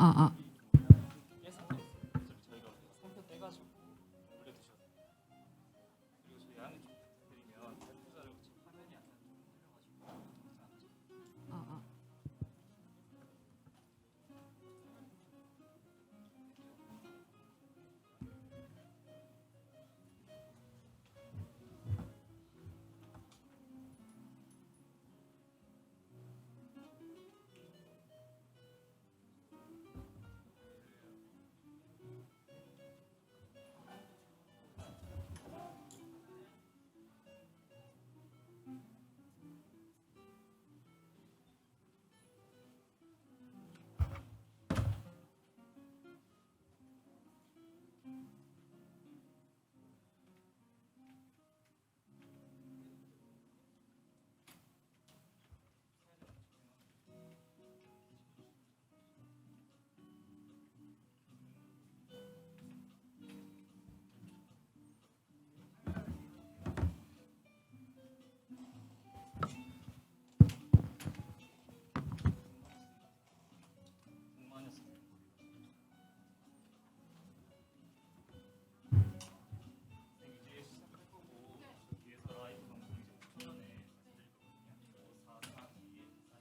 아. 저희가 상표 떼가지고 올려두셔서 그리고 저희 양해 좀 부탁드리면 발표자료 지금 화면이 안 나가지고 아. 공만했습니다. 이제 시작할 거고 뒤에서 라이브 방송 이제 초전에 말씀드릴 거거든요. 4, 3, 2, 1, 4.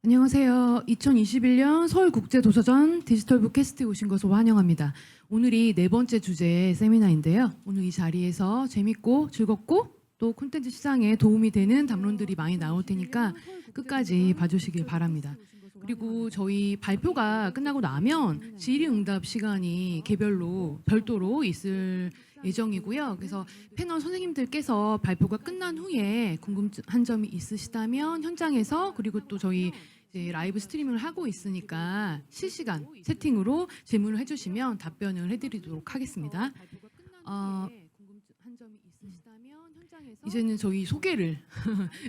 안녕하세요. 2021년 서울국제도서전 디지털북 캐스트에 오신 것을 환영합니다. 오늘이 네 번째 주제 세미나인데요. 오늘 이 자리에서 재밌고 즐겁고 또 콘텐츠 시장에 도움이 되는 담론들이 많이 나올 테니까 끝까지 봐주시길 바랍니다. 그리고 저희 발표가 끝나고 나면 질의응답 시간이 개별로 별도로 있을 예정이고요. 그래서 패널 선생님들께서 발표가 끝난 후에 궁금한 점이 있으시다면 현장에서 그리고 또 저희 이제 라이브 스트리밍을 하고 있으니까 실시간 채팅으로 질문을 해주시면 답변을 해드리도록 하겠습니다. 이제는 저희 소개를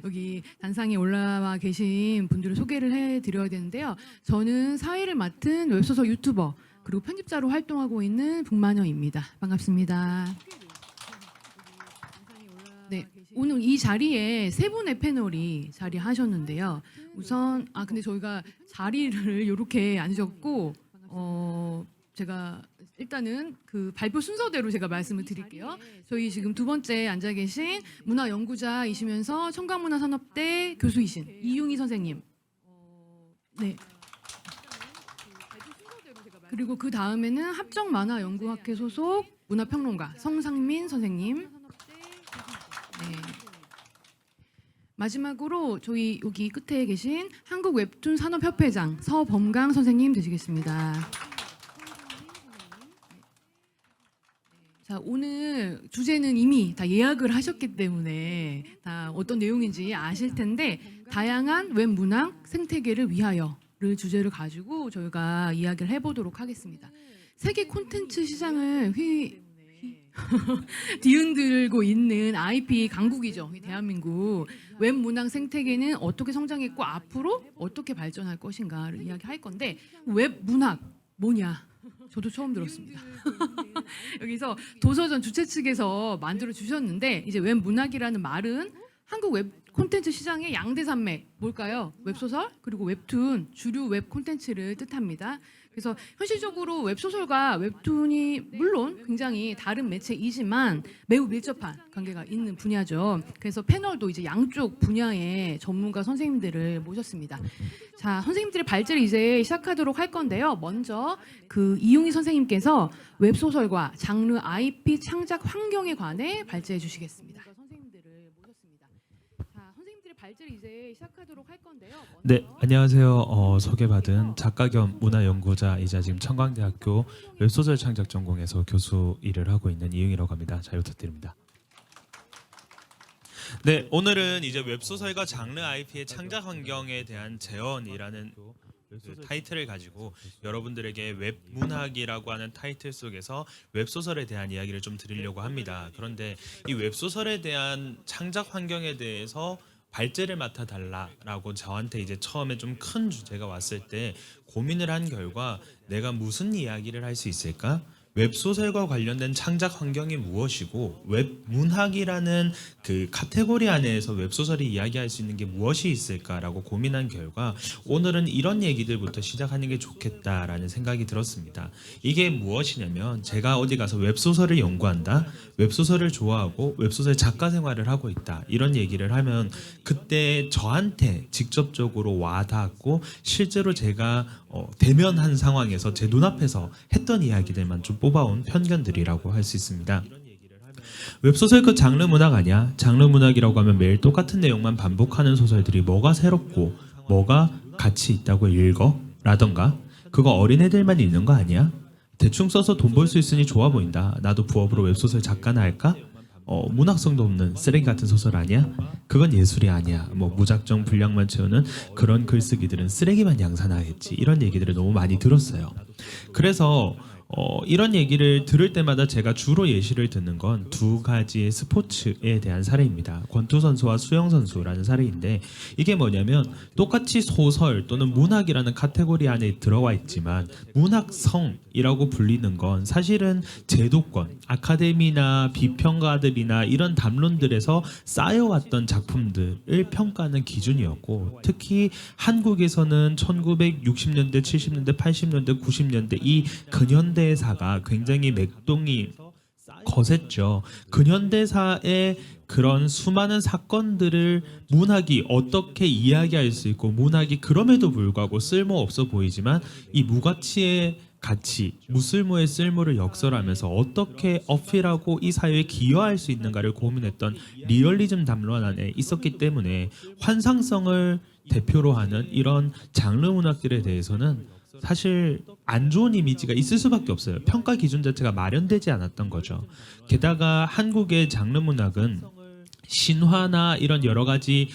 여기 단상에 올라와 계신 분들을 소개를 해드려야 되는데요. 저는 사회를 맡은 웹소설 유튜버 그리고 편집자로 활동하고 있는 북마녀입니다. 반갑습니다. 네, 오늘 이 자리에 세 분의 패널이 자리하셨는데요. 우선 근데 저희가 자리를 이렇게 앉았고 제가 일단은 그 발표 순서대로 제가 말씀을 드릴게요. 저희 지금 두 번째 앉아 계신 문화연구자이시면서 청각문화산업대 교수이신 이용희 선생님. 네. 그리고 그 다음에는 합정만화연구학회 소속 문화평론가 성상민 선생님. 네. 마지막으로 저희 여기 끝에 계신 한국웹툰 산업협회장 서범강 선생님 되시겠습니다. 자, 오늘 주제는 이미 다 예약을 하셨기 때문에 다 어떤 내용인지 아실 텐데 다양한 웹 문학 생태계를 위하여를 주제를 가지고 저희가 이야기를 해보도록 하겠습니다. 세계 콘텐츠 시장을 뒤흔들고 있는 IP 강국이죠. 대한민국 웹 문학 생태계는 어떻게 성장했고 앞으로 어떻게 발전할 것인가를 이야기할 건데 웹 문학 뭐냐? 저도 처음 들었습니다. 여기서 도서전 주최 측에서 만들어 주셨는데 이제 웹 문학이라는 말은 한국 웹 콘텐츠 시장의 양대 산맥 뭘까요? 웹소설 그리고 웹툰 주류 웹 콘텐츠를 뜻합니다. 그래서 현실적으로 웹소설과 웹툰이 물론 굉장히 다른 매체이지만 매우 밀접한 관계가 있는 분야죠. 그래서 패널도 이제 양쪽 분야의 전문가 선생님들을 모셨습니다. 자, 선생님들의 발제를 이제 시작하도록 할 건데요. 먼저 그 이용희 선생님께서 웹소설과 장르 IP 창작 환경에 관해 발제해 주시겠습니다. 발제를 이제 시작하도록 할 건데요. 네, 안녕하세요. 소개받은 작가 겸 문화연구자이자 지금 청강대학교 웹소설 창작 전공에서 교수 일을 하고 있는 이용이라고 합니다. 잘 부탁드립니다. 네, 오늘은 이제 웹소설과 장르 IP의 창작 환경에 대한 재현이라는 그 타이틀을 가지고 여러분들에게 웹문학이라고 하는 타이틀 속에서 웹소설에 대한 이야기를 좀 드리려고 합니다. 그런데 이 웹소설에 대한 창작 환경에 대해서 발제를 맡아달라라고 저한테 이제 처음에 좀 큰 주제가 왔을 때 고민을 한 결과 내가 무슨 이야기를 할 수 있을까? 웹소설과 관련된 창작 환경이 무엇이고 웹문학이라는 그 카테고리 안에서 웹소설이 이야기할 수 있는 게 무엇이 있을까라고 고민한 결과 오늘은 이런 얘기들부터 시작하는 게 좋겠다라는 생각이 들었습니다. 이게 무엇이냐면 제가 어디 가서 웹소설을 연구한다, 웹소설을 좋아하고 웹소설 작가 생활을 하고 있다 이런 얘기를 하면 그때 저한테 직접적으로 와닿았고 실제로 제가 대면한 상황에서 제 눈앞에서 했던 이야기들만 좀 뽑아온 편견들이라고 할 수 있습니다. 웹소설 그 장르 문학 아니야? 장르 문학이라고 하면 매일 똑같은 내용만 반복하는 소설들이 뭐가 새롭고 뭐가 가치 있다고 읽어? 라던가 그거 어린애들만 읽는 거 아니야? 대충 써서 돈 벌 수 있으니 좋아 보인다. 나도 부업으로 웹소설 작가나 할까? 문학성도 없는 쓰레기 같은 소설 아니야? 그건 예술이 아니야. 뭐 무작정 분량만 채우는 그런 글쓰기들은 쓰레기만 양산하겠지. 이런 얘기들을 너무 많이 들었어요. 그래서 이런 얘기를 들을 때마다 제가 주로 예시를 듣는 건 두 가지의 스포츠에 대한 사례입니다. 권투 선수와 수영 선수라는 사례인데 이게 뭐냐면 똑같이 소설 또는 문학이라는 카테고리 안에 들어와 있지만 문학성이라고 불리는 건 사실은 제도권, 아카데미나 비평가들이나 이런 담론들에서 쌓여왔던 작품들을 평가하는 기준이었고 특히 한국에서는 1960년대, 70년대, 80년대, 90년대 이 근현대사가 굉장히 맥동이 거셌죠. 근현대사의 그런 수많은 사건들을 문학이 어떻게 이야기할 수 있고 문학이 그럼에도 불구하고 쓸모없어 보이지만 이 무가치의 가치, 무쓸모의 쓸모를 역설하면서 어떻게 어필하고 이 사회에 기여할 수 있는가를 고민했던 리얼리즘 담론 안에 있었기 때문에 환상성을 대표로 하는 이런 장르 문학들에 대해서는 사실 안 좋은 이미지가 있을 수밖에 없어요. 평가 기준 자체가 마련되지 않았던 거죠. 게다가 한국의 장르 문학은 신화나 이런 여러 가지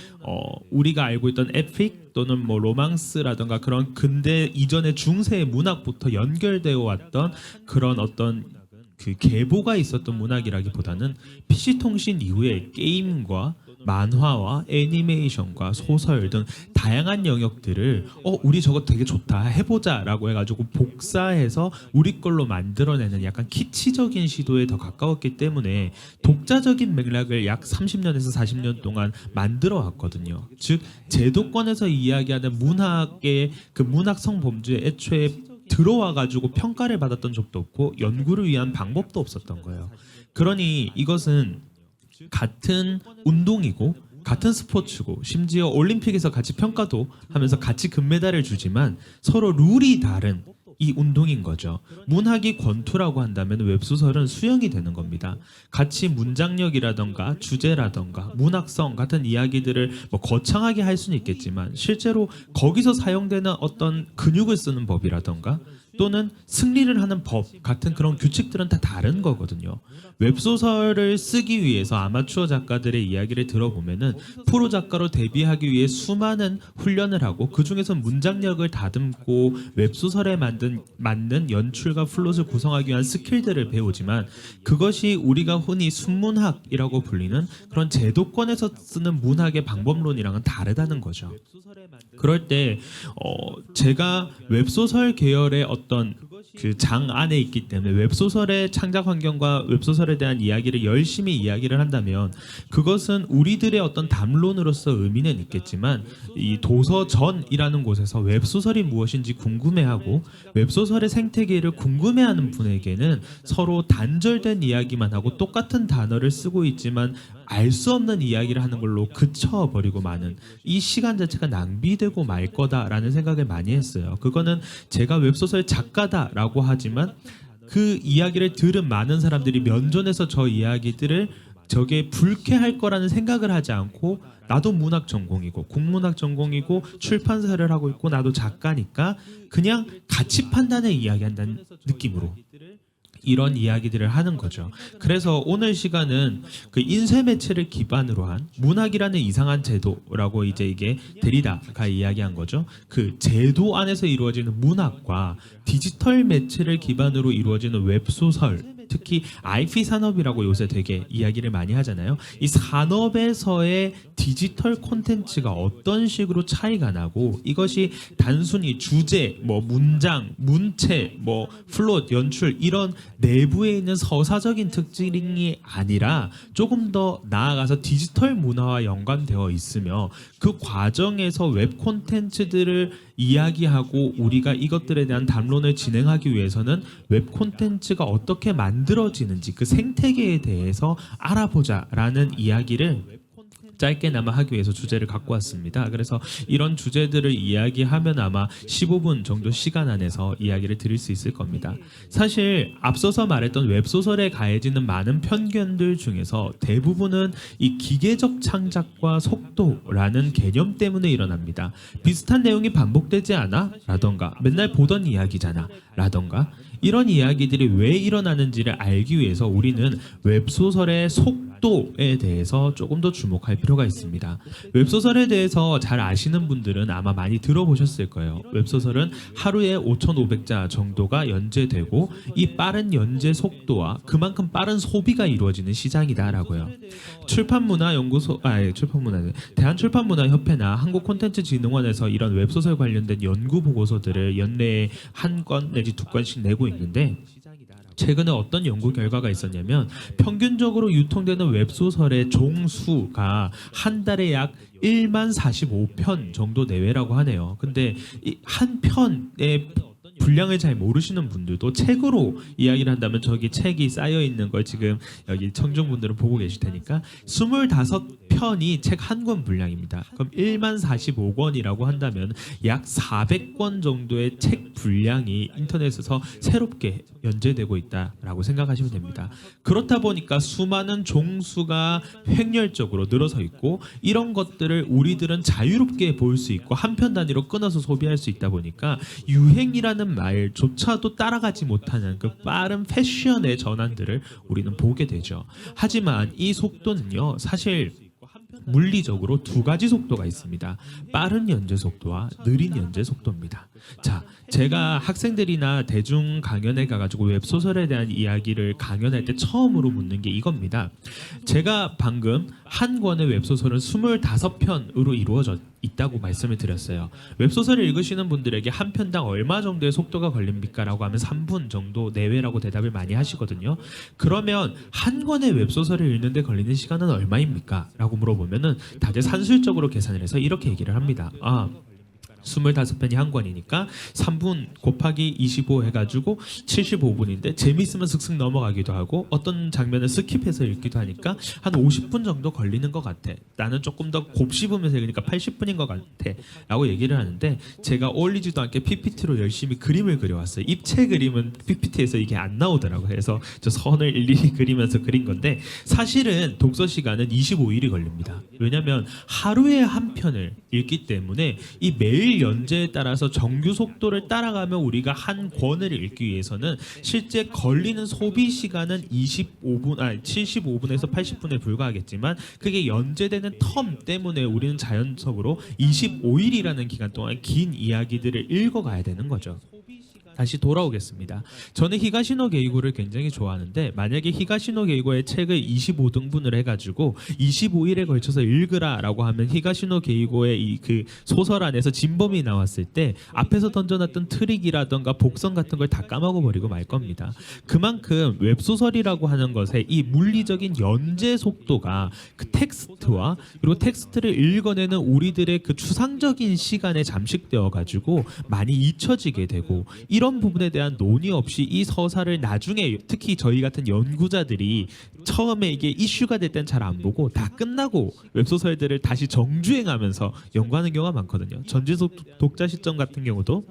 우리가 알고 있던 에픽 또는 뭐 로망스라든가 그런 근대 이전의 중세의 문학부터 연결되어 왔던 그런 어떤 그 계보가 있었던 문학이라기보다는 PC통신 이후에 게임과 만화와 애니메이션과 소설 등 다양한 영역들을 우리 저거 되게 좋다 해보자 라고 해가지고 복사해서 우리 걸로 만들어내는 약간 키치적인 시도에 더 가까웠기 때문에 독자적인 맥락을 약 30년에서 40년 동안 만들어 왔거든요. 즉 제도권에서 이야기하는 문학의 그 문학성 범주에 애초에 들어와 가지고 평가를 받았던 적도 없고 연구를 위한 방법도 없었던 거예요. 그러니 이것은 같은 운동이고 같은 스포츠고 심지어 올림픽에서 같이 평가도 하면서 같이 금메달을 주지만 서로 룰이 다른 이 운동인 거죠. 문학이 권투라고 한다면 웹소설은 수영이 되는 겁니다. 같이 문장력이라던가 주제라던가 문학성 같은 이야기들을 뭐 거창하게 할 수는 있겠지만 실제로 거기서 사용되는 어떤 근육을 쓰는 법이라던가 또는 승리를 하는 법 같은 그런 규칙들은 다 다른 거거든요. 웹소설을 쓰기 위해서 아마추어 작가들의 이야기를 들어보면은 프로 작가로 데뷔하기 위해 수많은 훈련을 하고 그 중에서 문장력을 다듬고 웹소설에 맞는 연출과 플롯을 구성하기 위한 스킬들을 배우지만 그것이 우리가 흔히 순문학이라고 불리는 그런 제도권에서 쓰는 문학의 방법론이랑은 다르다는 거죠. 그럴 때 제가 웹소설 계열의 어떤 그 장 안에 있기 때문에 웹소설의 창작 환경과 웹소설에 대한 이야기를 열심히 이야기를 한다면 그것은 우리들의 어떤 담론으로서 의미는 있겠지만 이 도서전이라는 곳에서 웹소설이 무엇인지 궁금해하고 웹소설의 생태계를 궁금해하는 분에게는 서로 단절된 이야기만 하고 똑같은 단어를 쓰고 있지만 알 수 없는 이야기를 하는 걸로 그쳐버리고 마는 이 시간 자체가 낭비되고 말 거다라는 생각을 많이 했어요. 그거는 제가 웹소설 작가다라고 하지만 그 이야기를 들은 많은 사람들이 면전에서 저 이야기들을 저게 불쾌할 거라는 생각을 하지 않고 나도 문학 전공이고 국문학 전공이고 출판사를 하고 있고 나도 작가니까 그냥 가치 판단에 이야기한다는 느낌으로 이런 이야기들을 하는 거죠. 그래서 오늘 시간은 그 인쇄 매체를 기반으로 한 문학이라는 이상한 제도라고 이제 이게 데리다가 이야기한 거죠. 그 제도 안에서 이루어지는 문학과 디지털 매체를 기반으로 이루어지는 웹소설, 특히 IP 산업이라고 요새 되게 이야기를 많이 하잖아요. 이 산업에서의 디지털 콘텐츠가 어떤 식으로 차이가 나고 이것이 단순히 주제, 뭐 문장, 문체, 뭐 플롯, 연출 이런 내부에 있는 서사적인 특징이 아니라 조금 더 나아가서 디지털 문화와 연관되어 있으며 그 과정에서 웹 콘텐츠들을 이야기하고 우리가 이것들에 대한 담론을 진행하기 위해서는 웹 콘텐츠가 어떻게 만들어지는지 그 생태계에 대해서 알아보자라는 이야기를 짧게나마 하기 위해서 주제를 갖고 왔습니다. 그래서 이런 주제들을 이야기하면 아마 15분 정도 시간 안에서 이야기를 드릴 수 있을 겁니다. 사실 앞서서 말했던 웹소설에 가해지는 많은 편견들 중에서 대부분은 이 기계적 창작과 속도라는 개념 때문에 일어납니다. 비슷한 내용이 반복되지 않아? 라던가 맨날 보던 이야기잖아? 라던가 이런 이야기들이 왜 일어나는지를 알기 위해서 우리는 웹소설의 속도에 대해서 조금 더 주목할 필요가 있습니다. 웹소설에 대해서 잘 아시는 분들은 아마 많이 들어보셨을 거예요. 웹소설은 하루에 5,500자 정도가 연재되고 이 빠른 연재 속도와 그만큼 빠른 소비가 이루어지는 시장이다라고요. 대한출판문화협회나 한국콘텐츠진흥원에서 이런 웹소설 관련된 연구 보고서들을 연내에 한 건 내지 두 건씩 내고 있는데 최근에 어떤 연구 결과가 있었냐면 평균적으로 유통되는 웹소설의 종수가 한 달에 약 1만 45편 정도 내외라고 하네요. 근데 이 한 편의 분량을 잘 모르시는 분들도 책으로 이야기를 한다면 저기 책이 쌓여 있는 걸 지금 여기 청중분들은 보고 계실 테니까 25편이 책 한 권 분량입니다. 그럼 1만 45권이라고 한다면 약 400권 정도의 책 분량이 인터넷에서 새롭게 연재되고 있다라고 생각하시면 됩니다. 그렇다 보니까 수많은 종수가 횡렬적으로 늘어서 있고 이런 것들을 우리들은 자유롭게 볼 수 있고 한 편 단위로 끊어서 소비할 수 있다 보니까 유행이라는 말조차도 따라가지 못하는 그 빠른 패션의 전환들을 우리는 보게 되죠. 하지만 이 속도는요, 사실 물리적으로 두 가지 속도가 있습니다. 빠른 연재 속도와 느린 연재 속도입니다. 자, 제가 학생들이나 대중 강연에 가가지고 웹소설에 대한 이야기를 강연할 때 처음으로 묻는 게 이겁니다. 제가 방금 한 권의 웹소설은 25편으로 이루어져 있다고 말씀을 드렸어요. 웹소설을 읽으시는 분들에게 한 편당 얼마 정도의 속도가 걸립니까? 라고 하면 3분 정도 내외라고 대답을 많이 하시거든요. 그러면 한 권의 웹소설을 읽는데 걸리는 시간은 얼마입니까? 라고 물어보면은 다들 산술적으로 계산을 해서 이렇게 얘기를 합니다. 25편이 한 권이니까 3분 곱하기 25 해가지고 75분인데 재밌으면 슥슥 넘어가기도 하고 어떤 장면을 스킵해서 읽기도 하니까 한 50분 정도 걸리는 것 같아. 나는 조금 더 곱씹으면서 읽으니까 80분인 것 같아 라고 얘기를 하는데 제가 어울리지도 않게 PPT로 열심히 그림을 그려왔어요. 입체 그림은 PPT에서 이게 안 나오더라고요. 그래서 저 선을 일일이 그리면서 그린 건데 사실은 독서 시간은 25일이 걸립니다. 왜냐하면 하루에 한 편을 읽기 때문에 이 매일 연재에 따라서 정규 속도를 따라가면 우리가 한 권을 읽기 위해서는 실제 걸리는 소비 시간은 75분에서 80분에 불과하겠지만 그게 연재되는 텀 때문에 우리는 자연적으로 25일이라는 기간 동안 긴 이야기들을 읽어가야 되는 거죠. 다시 돌아오겠습니다. 저는 히가시노 게이고를 굉장히 좋아하는데 만약에 히가시노 게이고의 책을 25등분을 해가지고 25일에 걸쳐서 읽으라라고 하면 히가시노 게이고의 이 그 소설 안에서 진범이 나왔을 때 앞에서 던져놨던 트릭이라던가 복선 같은 걸 다 까먹어버리고 말 겁니다. 그만큼 웹소설이라고 하는 것에 이 물리적인 연재 속도가 그 텍스트와 그리고 텍스트를 읽어내는 우리들의 그 추상적인 시간에 잠식되어가지고 많이 잊혀지게 되고 이런 부분에 대한 논의 없이 이 서사를 나중에 특히 저희 같은 연구자들이 처음에 이게 이슈가 될 땐 잘 안 보고 다 끝나고 웹소설들을 다시 정주행하면서 연구하는 경우가 많거든요. 전지속 독자 시점 같은 경우도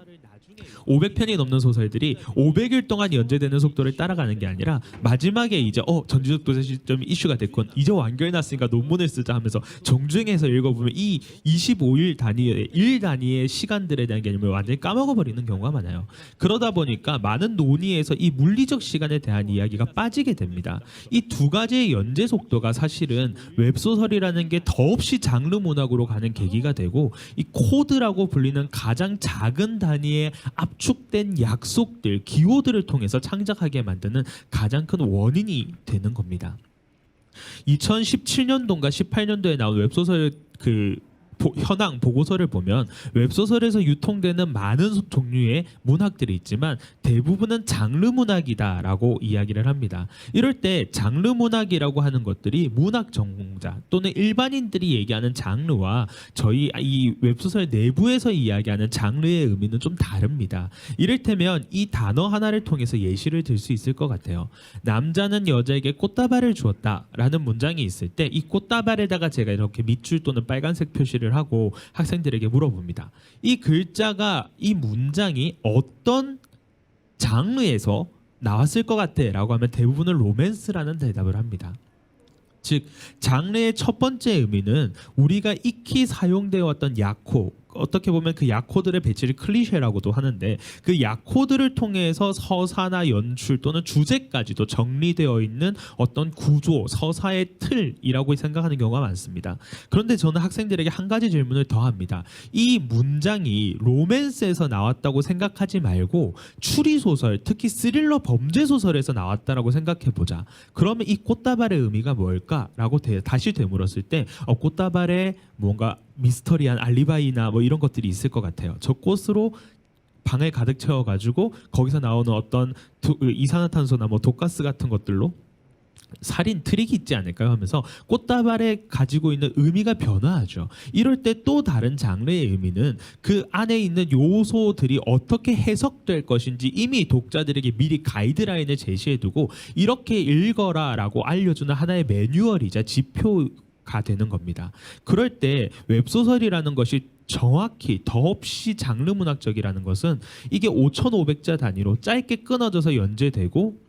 500편이 넘는 소설들이 500일 동안 연재되는 속도를 따라가는 게 아니라 마지막에 이제 전지적 도자 시점이 이슈가 됐건 이제 완결 났으니까 논문을 쓰자 하면서 정주행해서 읽어보면 이 25일 단위의 일 단위의 시간들에 대한 개념을 완전히 까먹어버리는 경우가 많아요. 그러다 보니까 많은 논의에서 이 물리적 시간에 대한 이야기가 빠지게 됩니다. 이 두 가지의 연재 속도가 사실은 웹소설이라는 게 더없이 장르 문학으로 가는 계기가 되고 이 코드라고 불리는 가장 작은 단위의 압축된 약속들, 기호들을 통해서 창작하게 만드는 가장 큰 원인이 되는 겁니다. 2017년도인가 18년도에 나온 웹소설 현황 보고서를 보면 웹소설에서 유통되는 많은 종류의 문학들이 있지만 대부분은 장르 문학이다라고 이야기를 합니다. 이럴 때 장르 문학이라고 하는 것들이 문학 전공자 또는 일반인들이 얘기하는 장르와 저희 이 웹소설 내부에서 이야기하는 장르의 의미는 좀 다릅니다. 이를테면 이 단어 하나를 통해서 예시를 들 수 있을 것 같아요. 남자는 여자에게 꽃다발을 주었다라는 문장이 있을 때 이 꽃다발에다가 제가 이렇게 밑줄 또는 빨간색 표시를 하고 학생들에게 물어봅니다. 이 글자가 이 문장이 어떤 장르에서 나왔을 것 같아 라고 하면 대부분은 로맨스라는 대답을 합니다. 즉 장르의 첫 번째 의미는 우리가 익히 사용되어 왔던 약호, 어떻게 보면 그 약호들의 배치를 클리셰라고도 하는데 그 약호들을 통해서 서사나 연출 또는 주제까지도 정리되어 있는 어떤 구조, 서사의 틀이라고 생각하는 경우가 많습니다. 그런데 저는 학생들에게 한 가지 질문을 더 합니다. 이 문장이 로맨스에서 나왔다고 생각하지 말고 추리소설, 특히 스릴러 범죄소설에서 나왔다라고 생각해보자. 그러면 이 꽃다발의 의미가 뭘까라고 다시 되물었을 때 꽃다발에 뭔가 미스터리한 알리바이나 뭐 이런 것들이 있을 것 같아요. 저 꽃으로 방을 가득 채워가지고 거기서 나오는 어떤 이산화탄소나 뭐 독가스 같은 것들로 살인 트릭이 있지 않을까요 하면서 꽃다발에 가지고 있는 의미가 변화하죠. 이럴 때 또 다른 장르의 의미는 그 안에 있는 요소들이 어떻게 해석될 것인지 이미 독자들에게 미리 가이드라인을 제시해두고 이렇게 읽어라라고 알려주는 하나의 매뉴얼이자 지표가 되는 겁니다. 그럴 때 웹소설이라는 것이 정확히 더없이 장르 문학적이라는 것은 이게 5,500자 단위로 짧게 끊어져서 연재되고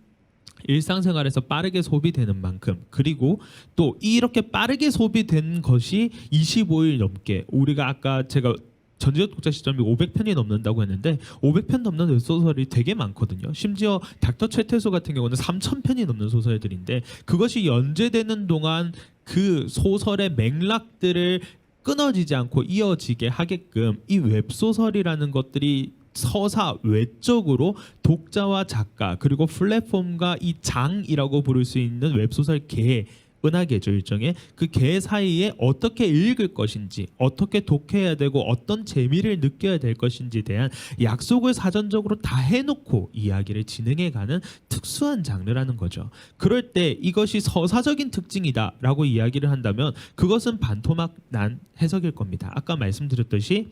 일상생활에서 빠르게 소비되는 만큼, 그리고 또 이렇게 빠르게 소비된 것이 25일 넘게, 우리가 아까 제가 전지적 독자 시점이 500편이 넘는다고 했는데 500편 넘는 웹소설이 되게 많거든요. 심지어 닥터 최태수 같은 경우는 3,000편이 넘는 소설들인데 그것이 연재되는 동안 그 소설의 맥락들을 끊어지지 않고 이어지게 하게끔 이 웹소설이라는 것들이 서사 외적으로 독자와 작가 그리고 플랫폼과 이 장이라고 부를 수 있는 웹소설 개, 은하계죠 일종의 그 개 사이에 어떻게 읽을 것인지, 어떻게 독해야 되고 어떤 재미를 느껴야 될 것인지에 대한 약속을 사전적으로 다 해놓고 이야기를 진행해가는 특수한 장르라는 거죠. 그럴 때 이것이 서사적인 특징이다라고 이야기를 한다면 그것은 반토막 난 해석일 겁니다. 아까 말씀드렸듯이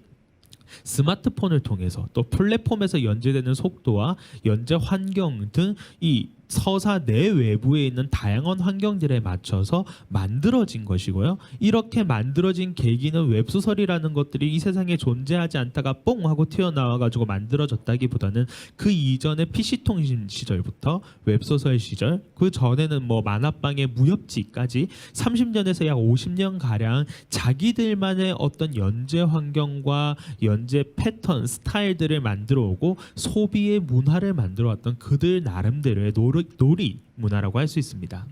스마트폰을 통해서 또 플랫폼에서 연재되는 속도와 연재 환경 등 이 서사 내외부에 있는 다양한 환경들에 맞춰서 만들어진 것이고요. 이렇게 만들어진 계기는 웹소설이라는 것들이 이 세상에 존재하지 않다가 뽕 하고 튀어나와가지고 만들어졌다기보다는 그 이전에 PC통신 시절부터 웹소설 시절, 그 전에는 뭐 만화방의 무협지까지 30년에서 약 50년 가량 자기들만의 어떤 연재 환경과 연재 패턴, 스타일들을 만들어 오고 소비의 문화를 만들어 왔던 그들 나름대로의 놀이 문화라고 할 수 있습니다.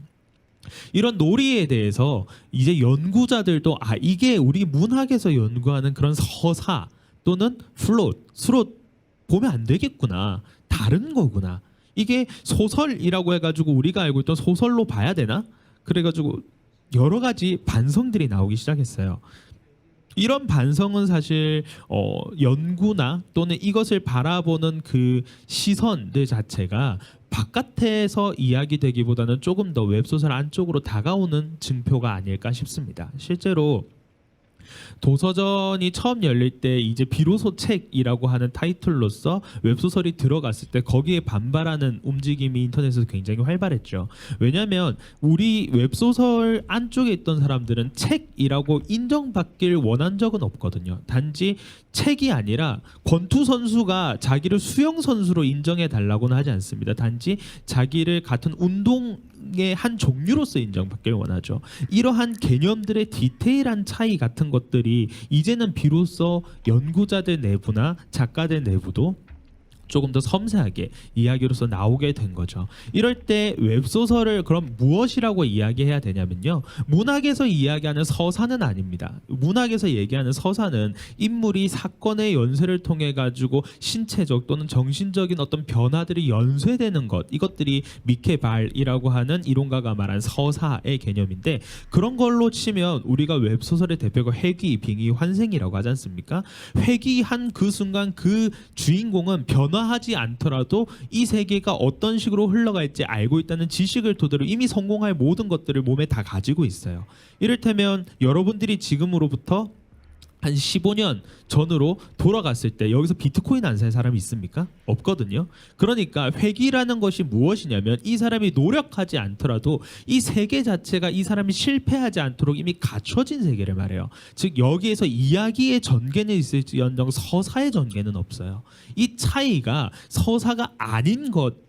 이런 놀이에 대해서 이제 연구자들도 이게 우리 문학에서 연구하는 그런 서사 또는 슬롯 보면 안 되겠구나, 다른 거구나, 이게 소설이라고 해가지고 우리가 알고 있던 소설로 봐야 되나, 그래가지고 여러 가지 반성들이 나오기 시작했어요. 이런 반성은 사실 연구나 또는 이것을 바라보는 그 시선들 자체가 바깥에서 이야기되기보다는 조금 더 웹소설 안쪽으로 다가오는 증표가 아닐까 싶습니다. 실제로 도서전이 처음 열릴 때 이제 비로소 책이라고 하는 타이틀로서 웹소설이 들어갔을 때 거기에 반발하는 움직임이 인터넷에서 굉장히 활발했죠. 왜냐하면 우리 웹소설 안쪽에 있던 사람들은 책이라고 인정받길 원한 적은 없거든요. 단지 책이 아니라 권투 선수가 자기를 수영 선수로 인정해 달라고는 하지 않습니다. 단지 자기를 같은 운동의 한 종류로서 인정받길 원하죠. 이러한 개념들의 디테일한 차이 같은 것들이 이제는 비로소 연구자들 내부나 작가들 내부도 조금 더 섬세하게 이야기로서 나오게 된 거죠. 이럴 때 웹소설을 그럼 무엇이라고 이야기해야 되냐면요. 문학에서 이야기하는 서사는 아닙니다. 문학에서 얘기하는 서사는 인물이 사건의 연쇄를 통해 가지고 신체적 또는 정신적인 어떤 변화들이 연쇄되는 것, 이것들이 미케발이라고 하는 이론가가 말한 서사의 개념인데, 그런 걸로 치면 우리가 웹소설의 대표가 회귀, 빙의, 환생이라고 하지 않습니까? 회귀한 그 순간 그 주인공은 변화하지 않더라도 이 세계가 어떤 식으로 흘러갈지 알고 있다는 지식을 토대로 이미 성공할 모든 것들을 몸에 다 가지고 있어요. 이를테면 여러분들이 지금으로부터 한 15년 전으로 돌아갔을 때 여기서 비트코인 안 살 사람이 있습니까? 없거든요. 그러니까 회귀라는 것이 무엇이냐면 이 사람이 노력하지 않더라도 이 세계 자체가 이 사람이 실패하지 않도록 이미 갖춰진 세계를 말해요. 즉 여기에서 이야기의 전개는 있을지언정 서사의 전개는 없어요. 이 차이가 서사가 아닌 것,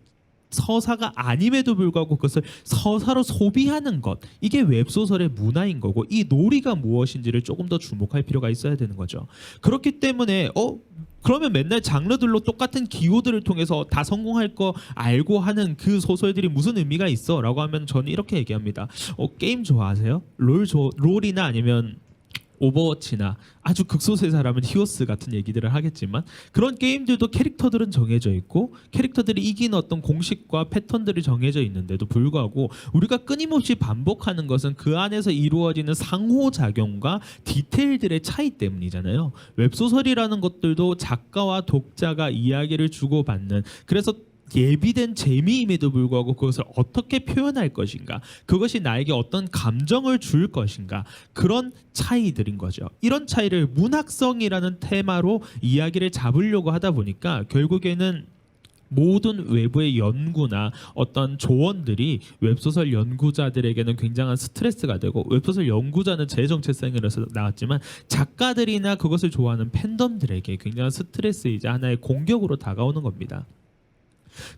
서사가 아님에도 불구하고 그것을 서사로 소비하는 것, 이게 웹소설의 문화인 거고, 이 놀이가 무엇인지를 조금 더 주목할 필요가 있어야 되는 거죠. 그렇기 때문에 그러면 맨날 장르들로 똑같은 기호들을 통해서 다 성공할 거 알고 하는 그 소설들이 무슨 의미가 있어? 라고 하면 저는 이렇게 얘기합니다. 게임 좋아하세요? 롤이나 아니면 오버워치나 아주 극소수의 사람은 히오스 같은 얘기들을 하겠지만, 그런 게임들도 캐릭터들은 정해져 있고 캐릭터들이 이기는 어떤 공식과 패턴들이 정해져 있는데도 불구하고 우리가 끊임없이 반복하는 것은 그 안에서 이루어지는 상호작용과 디테일들의 차이 때문이잖아요. 웹소설이라는 것들도 작가와 독자가 이야기를 주고받는, 그래서 예비된 재미임에도 불구하고 그것을 어떻게 표현할 것인가, 그것이 나에게 어떤 감정을 줄 것인가, 그런 차이들인 거죠. 이런 차이를 문학성이라는 테마로 이야기를 잡으려고 하다 보니까 결국에는 모든 외부의 연구나 어떤 조언들이 웹소설 연구자들에게는 굉장한 스트레스가 되고, 웹소설 연구자는 제 정체성이라서 나왔지만 작가들이나 그것을 좋아하는 팬덤들에게 굉장한 스트레스이자 하나의 공격으로 다가오는 겁니다.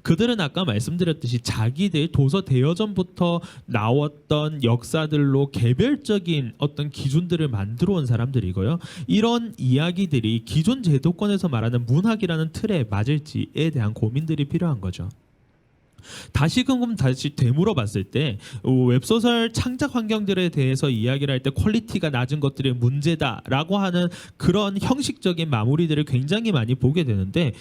그들은 아까 말씀드렸듯이 자기들 도서 대여전부터 나왔던 역사들로 개별적인 어떤 기준들을 만들어 온 사람들이고요. 이런 이야기들이 기존 제도권에서 말하는 문학이라는 틀에 맞을지에 대한 고민들이 필요한 거죠. 다시금 다시 되물어 봤을 때 웹소설 창작 환경들에 대해서 이야기를 할 때 퀄리티가 낮은 것들이 문제다라고 하는 그런 형식적인 마무리들을 굉장히 많이 보게 되는데,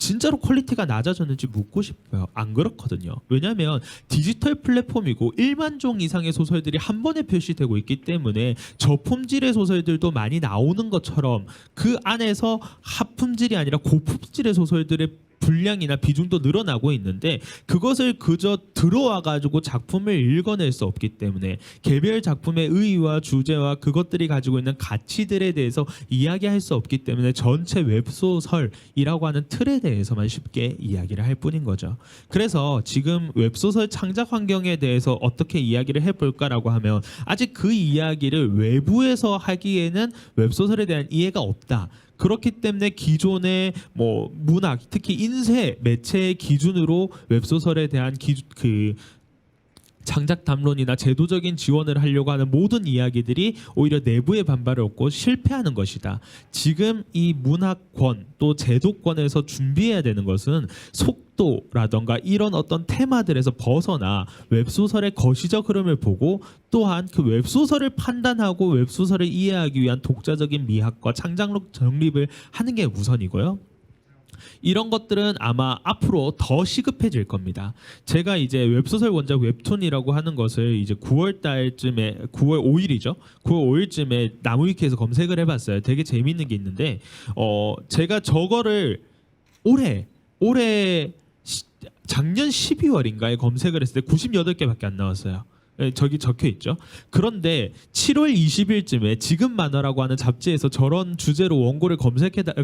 진짜로 퀄리티가 낮아졌는지 묻고 싶어요. 안 그렇거든요. 왜냐하면 디지털 플랫폼이고 1만 종 이상의 소설들이 한 번에 표시되고 있기 때문에 저품질의 소설들도 많이 나오는 것처럼 그 안에서 하품질이 아니라 고품질의 소설들의 분량이나 비중도 늘어나고 있는데, 그것을 그저 들어와 가지고 작품을 읽어낼 수 없기 때문에 개별 작품의 의의와 주제와 그것들이 가지고 있는 가치들에 대해서 이야기할 수 없기 때문에 전체 웹소설이라고 하는 틀에 대해서만 쉽게 이야기를 할 뿐인 거죠. 그래서 지금 웹소설 창작 환경에 대해서 어떻게 이야기를 해볼까라고 하면, 아직 그 이야기를 외부에서 하기에는 웹소설에 대한 이해가 없다. 그렇기 때문에 기존의 문학, 특히 인쇄 매체의 기준으로 웹소설에 대한 창작 담론이나 제도적인 지원을 하려고 하는 모든 이야기들이 오히려 내부의 반발을 얻고 실패하는 것이다. 지금 이 문학권 또 제도권에서 준비해야 되는 것은 속도라던가 이런 어떤 테마들에서 벗어나 웹소설의 거시적 흐름을 보고, 또한 그 웹소설을 판단하고 웹소설을 이해하기 위한 독자적인 미학과 창작력 정립을 하는 게 우선이고요. 이런 것들은 아마 앞으로 더 시급해질 겁니다. 제가 이제 웹소설 원작 웹툰이라고 하는 것을 이제 9월 달쯤에, 9월 5일이죠. 9월 5일쯤에 나무위키에서 검색을 해봤어요. 되게 재밌는 게 있는데, 제가 저거를 올해 작년 12월인가에 검색을 했을 때 98개밖에 안 나왔어요. 저기 적혀 있죠. 그런데 7월 20일쯤에 지금 만화라고 하는 잡지에서 저런 주제로 원고를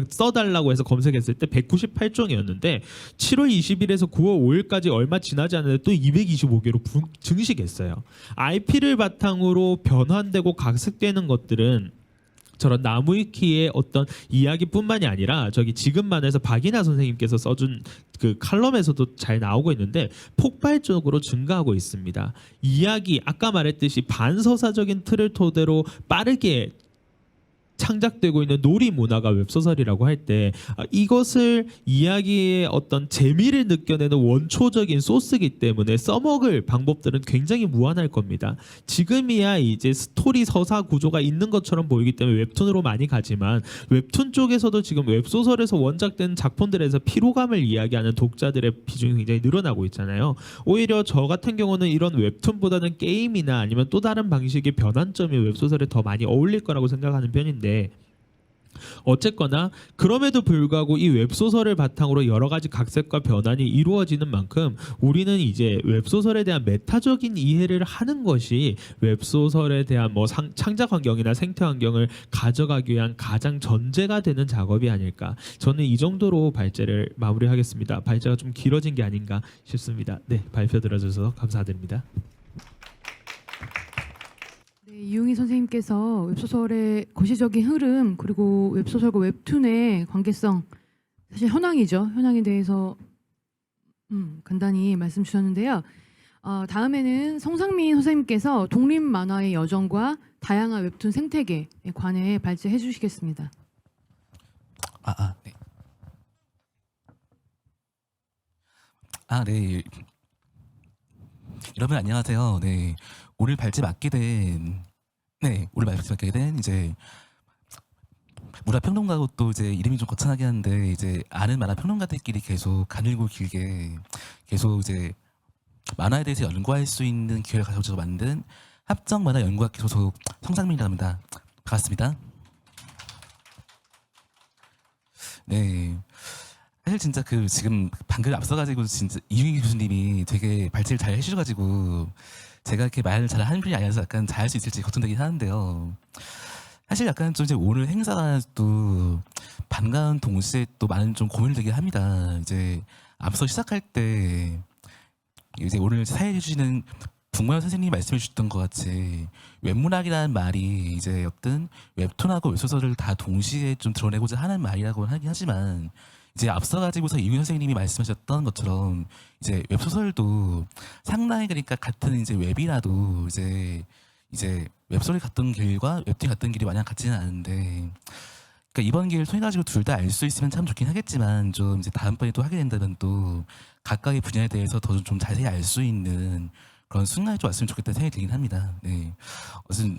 써달라고 해서 검색했을 때 198종이었는데 7월 20일에서 9월 5일까지 얼마 지나지 않았는데 또 225개로 증식했어요. IP를 바탕으로 변환되고 각색되는 것들은 저런 나무위키의 어떤 이야기뿐만이 아니라 저기 지금 만화에서 박이나 선생님께서 써준 그 칼럼에서도 잘 나오고 있는데 폭발적으로 증가하고 있습니다. 이야기 아까 말했듯이 반서사적인 틀을 토대로 빠르게 창작되고 있는 놀이 문화가 웹소설이라고 할 때 이것을 이야기의 어떤 재미를 느껴내는 원초적인 소스이기 때문에 써먹을 방법들은 굉장히 무한할 겁니다. 지금이야 이제 스토리 서사 구조가 있는 것처럼 보이기 때문에 웹툰으로 많이 가지만 웹툰 쪽에서도 지금 웹소설에서 원작된 작품들에서 피로감을 이야기하는 독자들의 비중이 굉장히 늘어나고 있잖아요. 오히려 저 같은 경우는 이런 웹툰보다는 게임이나 아니면 또 다른 방식의 변환점이 웹소설에 더 많이 어울릴 거라고 생각하는 편인데 어쨌거나 그럼에도 불구하고 이 웹소설을 바탕으로 여러 가지 각색과 변환이 이루어지는 만큼 우리는 이제 웹소설에 대한 메타적인 이해를 하는 것이 웹소설에 대한 뭐 창작 환경이나 생태 환경을 가져가기 위한 가장 전제가 되는 작업이 아닐까. 저는 이 정도로 발제를 마무리하겠습니다. 발제가 좀 길어진 게 아닌가 싶습니다. 네, 발표 들어주셔서 감사드립니다. 네, 이용희 선생님께서 웹소설의 거시적인 흐름 그리고 웹소설과 웹툰의 관계성 사실 현황이죠. 현황에 대해서 간단히 말씀 주셨는데요. 다음에는 성상민 선생님께서 독립 만화의 여정과 다양한 웹툰 생태계에 관해 발제해 주시겠습니다. 네. 네. 여러분 안녕하세요. 네. 오늘 발제 맡게 된 이제 문화평론가고 또 이제 이름이 좀 거창하게 하는데 이제 아는 만화 평론가들끼리 계속 가늘고 길게 계속 이제 만화에 대해서 연구할 수 있는 기회를 가져서 만든 합정 만화 연구학회 소속 성상민이라고 합니다. 반갑습니다. 네. 사실 진짜 그 지금 방금 앞서가지고 진짜 이윤희 교수님이 되게 발제를 잘 해주셔가지고 제가 이렇게 말을 잘 하는 편이 아니라서 약간 잘할 수 있을지 걱정되긴 하는데요. 사실 약간 좀 이제 오늘 행사가 또 반가운 동시에 또 많은 좀 고민이 되긴 합니다. 이제 앞서 시작할 때 이제 오늘 사회해 주시는 북마연 선생님이 말씀해 주셨던 것 같이 웹문학이라는 말이 이제 어떤 웹툰하고 웹소설을 다 동시에 좀 드러내고자 하는 말이라고 하긴 하지만 이제 앞서 가지고서 이윤 선생님이 말씀하셨던 것처럼 이제 웹소설도 상당히 그러니까 같은 이제 웹이라도 이제 웹소설 갔던 길과 웹툰 갔던 길이 마냥 같지는 않은데 그러니까 이번 기회를 통해 가지고 둘 다 알 수 있으면 참 좋긴 하겠지만 좀 이제 다음번에 또 하게 된다면 또 각각의 분야에 대해서 더 좀 자세히 알 수 있는 그런 순간이 좀 왔으면 좋겠다는 생각이 들긴 합니다. 네. 무슨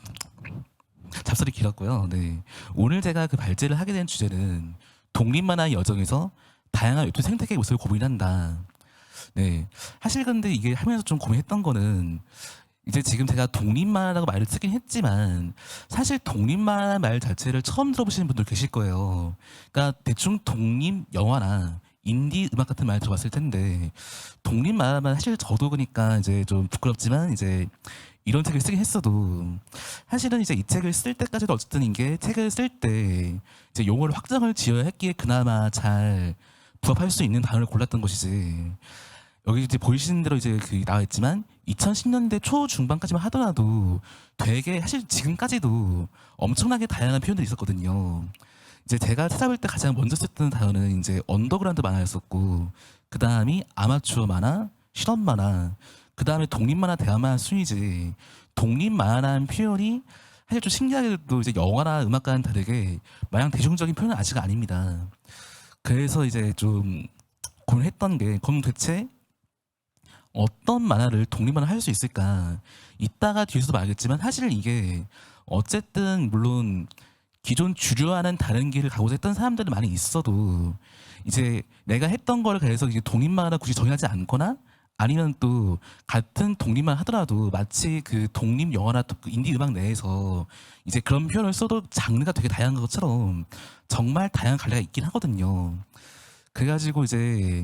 잡설이 길었고요. 네. 오늘 제가 그 발제를 하게 된 주제는 독립만화의 여정에서 다양한 웹툰 생태계의 모습을 고민한다. 네. 사실 근데 이게 하면서 좀 고민했던 거는 이제 지금 제가 독립만화라고 말을 쓰긴 했지만 사실 독립만화 말 자체를 처음 들어보시는 분들 계실 거예요. 그러니까 대충 독립 영화나 인디 음악 같은 말 들어봤을 텐데 독립만화만 사실 저도 그러니까 이제 좀 부끄럽지만 이제 이런 책을 쓰긴 했어도 사실은 이제 이 책을 쓸 때까지도 어쨌든 이게 책을 쓸 때 이제 용어를 확정을 지어야 했기에 그나마 잘 부합할 수 있는 단어를 골랐던 것이지. 여기 이제 보이시는 대로 이제 그 나와 있지만 2010년대 초중반까지만 하더라도 되게 사실 지금까지도 엄청나게 다양한 표현들이 있었거든요. 이제 제가 찾아볼 때 가장 먼저 썼던 단어는 이제 언더그라운드 만화였었고 그 다음이 아마추어 만화, 실험 만화, 그 다음에 독립 만화, 대화 만화 순위지. 독립 만화라는 표현이 사실 좀 신기하게도 이제 영화나 음악과는 다르게 마냥 대중적인 표현은 아직 아닙니다. 그래서 이제 좀 고민했던 게 그럼 대체 어떤 만화를 독립만화 할 수 있을까? 이따가 뒤에서도 말하겠지만 사실 이게 어쨌든 물론 기존 주류와는 다른 길을 가고자 했던 사람들은 많이 있어도 이제 내가 했던 거를 그래서 이제 독립만화 굳이 정의하지 않거나 아니면 또 같은 독립만 하더라도 마치 그 독립 영화나 그 인디 음악 내에서 이제 그런 표현을 써도 장르가 되게 다양한 것처럼 정말 다양한 갈래가 있긴 하거든요. 그래가지고 이제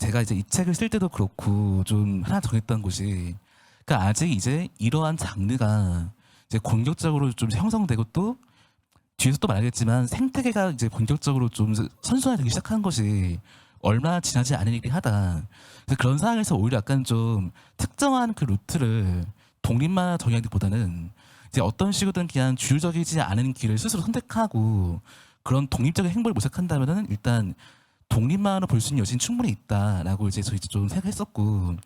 제가 이제 이 책을 쓸 때도 그렇고 좀 하나 정했던 것이 그러니까 아직 이제 이러한 장르가 이제 본격적으로 좀 형성되고 또 뒤에서 또 말하겠지만 생태계가 이제 본격적으로 좀 선순환되기 시작한 것이 얼마 지나지 않은 일이 하다. 그래서 그런 상황에서 오히려 약간 좀 특정한 그 루트를 독립만 정의하기보다는 이제 어떤 식으로든 그냥 주류적이지 않은 길을 스스로 선택하고 그런 독립적인 행보를 모색한다면은 일단 독립만으로 볼 수 있는 여지는 충분히 있다라고 이제 저희 좀 생각했었고,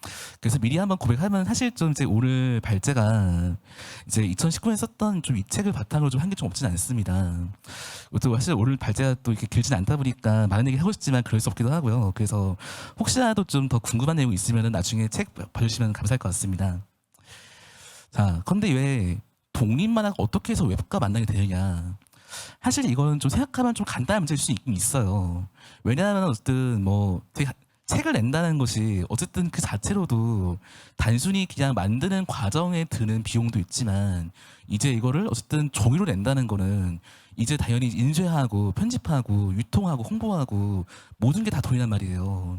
그래서 미리 한번 고백하면 사실 좀 이제 오늘 발제가 이제 2019년에 썼던 좀 이 책을 바탕으로 좀 한 게 좀 없진 않습니다. 또 사실 오늘 발제가 또 이렇게 길진 않다 보니까 많은 얘기 하고 싶지만 그럴 수 없기도 하고요. 그래서 혹시라도 좀 더 궁금한 내용 있으면은 나중에 책 봐주시면 감사할 것 같습니다. 자, 근데 왜 독립 만화가 어떻게 해서 웹과 만나게 되느냐? 사실 이거는 좀 생각하면 좀 간단한 문제일 수 있긴 있어요. 왜냐하면 어쨌든 뭐 책을 낸다는 것이 어쨌든 그 자체로도 단순히 그냥 만드는 과정에 드는 비용도 있지만 이제 이거를 어쨌든 종이로 낸다는 거는 이제 당연히 인쇄하고 편집하고 유통하고 홍보하고 모든 게 다 돈이란 말이에요.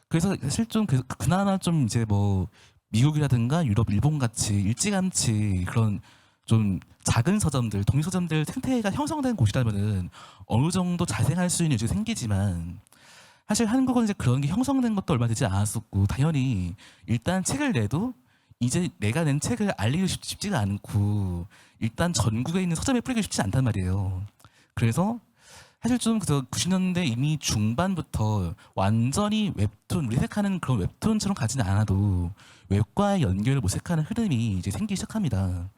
그래서 사실 좀 그나마 좀 이제 뭐 미국이라든가 유럽, 일본 같이 일찌감치 그런 좀 작은 서점들, 독립 서점들 생태가 형성된 곳이라면은 어느 정도 자생할 수 있는 여지가 생기지만 사실 한국은 이제 그런 게 형성된 것도 얼마 되지 않았었고 당연히 일단 책을 내도 이제 내가 낸 책을 알리기 쉽지가 않고 일단 전국에 있는 서점에 뿌리기 쉽지 않단 말이에요. 그래서 사실 좀 그래서 90년대 이미 중반부터 완전히 웹툰, 우리 생각하는 그런 웹툰처럼 가지는 않아도 웹과의 연결을 모색하는 흐름이 이제 생기기 시작합니다.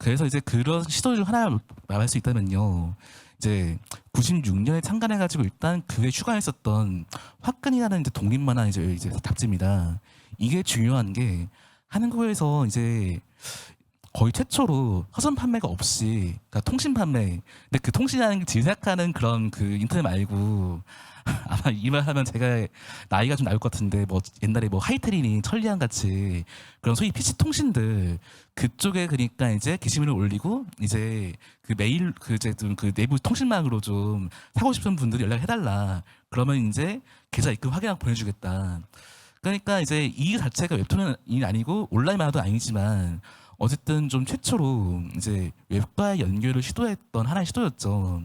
그래서 이제 그런 시도를 하나 말할 수 있다면요. 이제 96년에 창간해가지고 일단 그에 휴가했었던 화끈이라는 이제 독립만화 이제 잡지입니다. 이게 중요한 게 한국에서 이제 거의 최초로 서점 판매가 없이, 그러니까 통신 판매. 근데 그 통신이라는 게 생각하는 그런 그 인터넷 말고 아마 이 말 하면 제가 나이가 좀 나올 것 같은데 뭐 옛날에 뭐 하이테리니, 천리안 같이 그런 소위 PC 통신들 그쪽에 그러니까 이제 게시물을 올리고 이제 그 메일 그 이제 좀 그 내부 통신망으로 좀 사고 싶은 분들이 연락해달라. 그러면 이제 계좌 입금 확인하고 보내주겠다. 그러니까 이제 이 자체가 웹툰이 아니고 온라인 만화도 아니지만 어쨌든 좀 최초로 이제 웹과의 연결을 시도했던 하나의 시도였죠.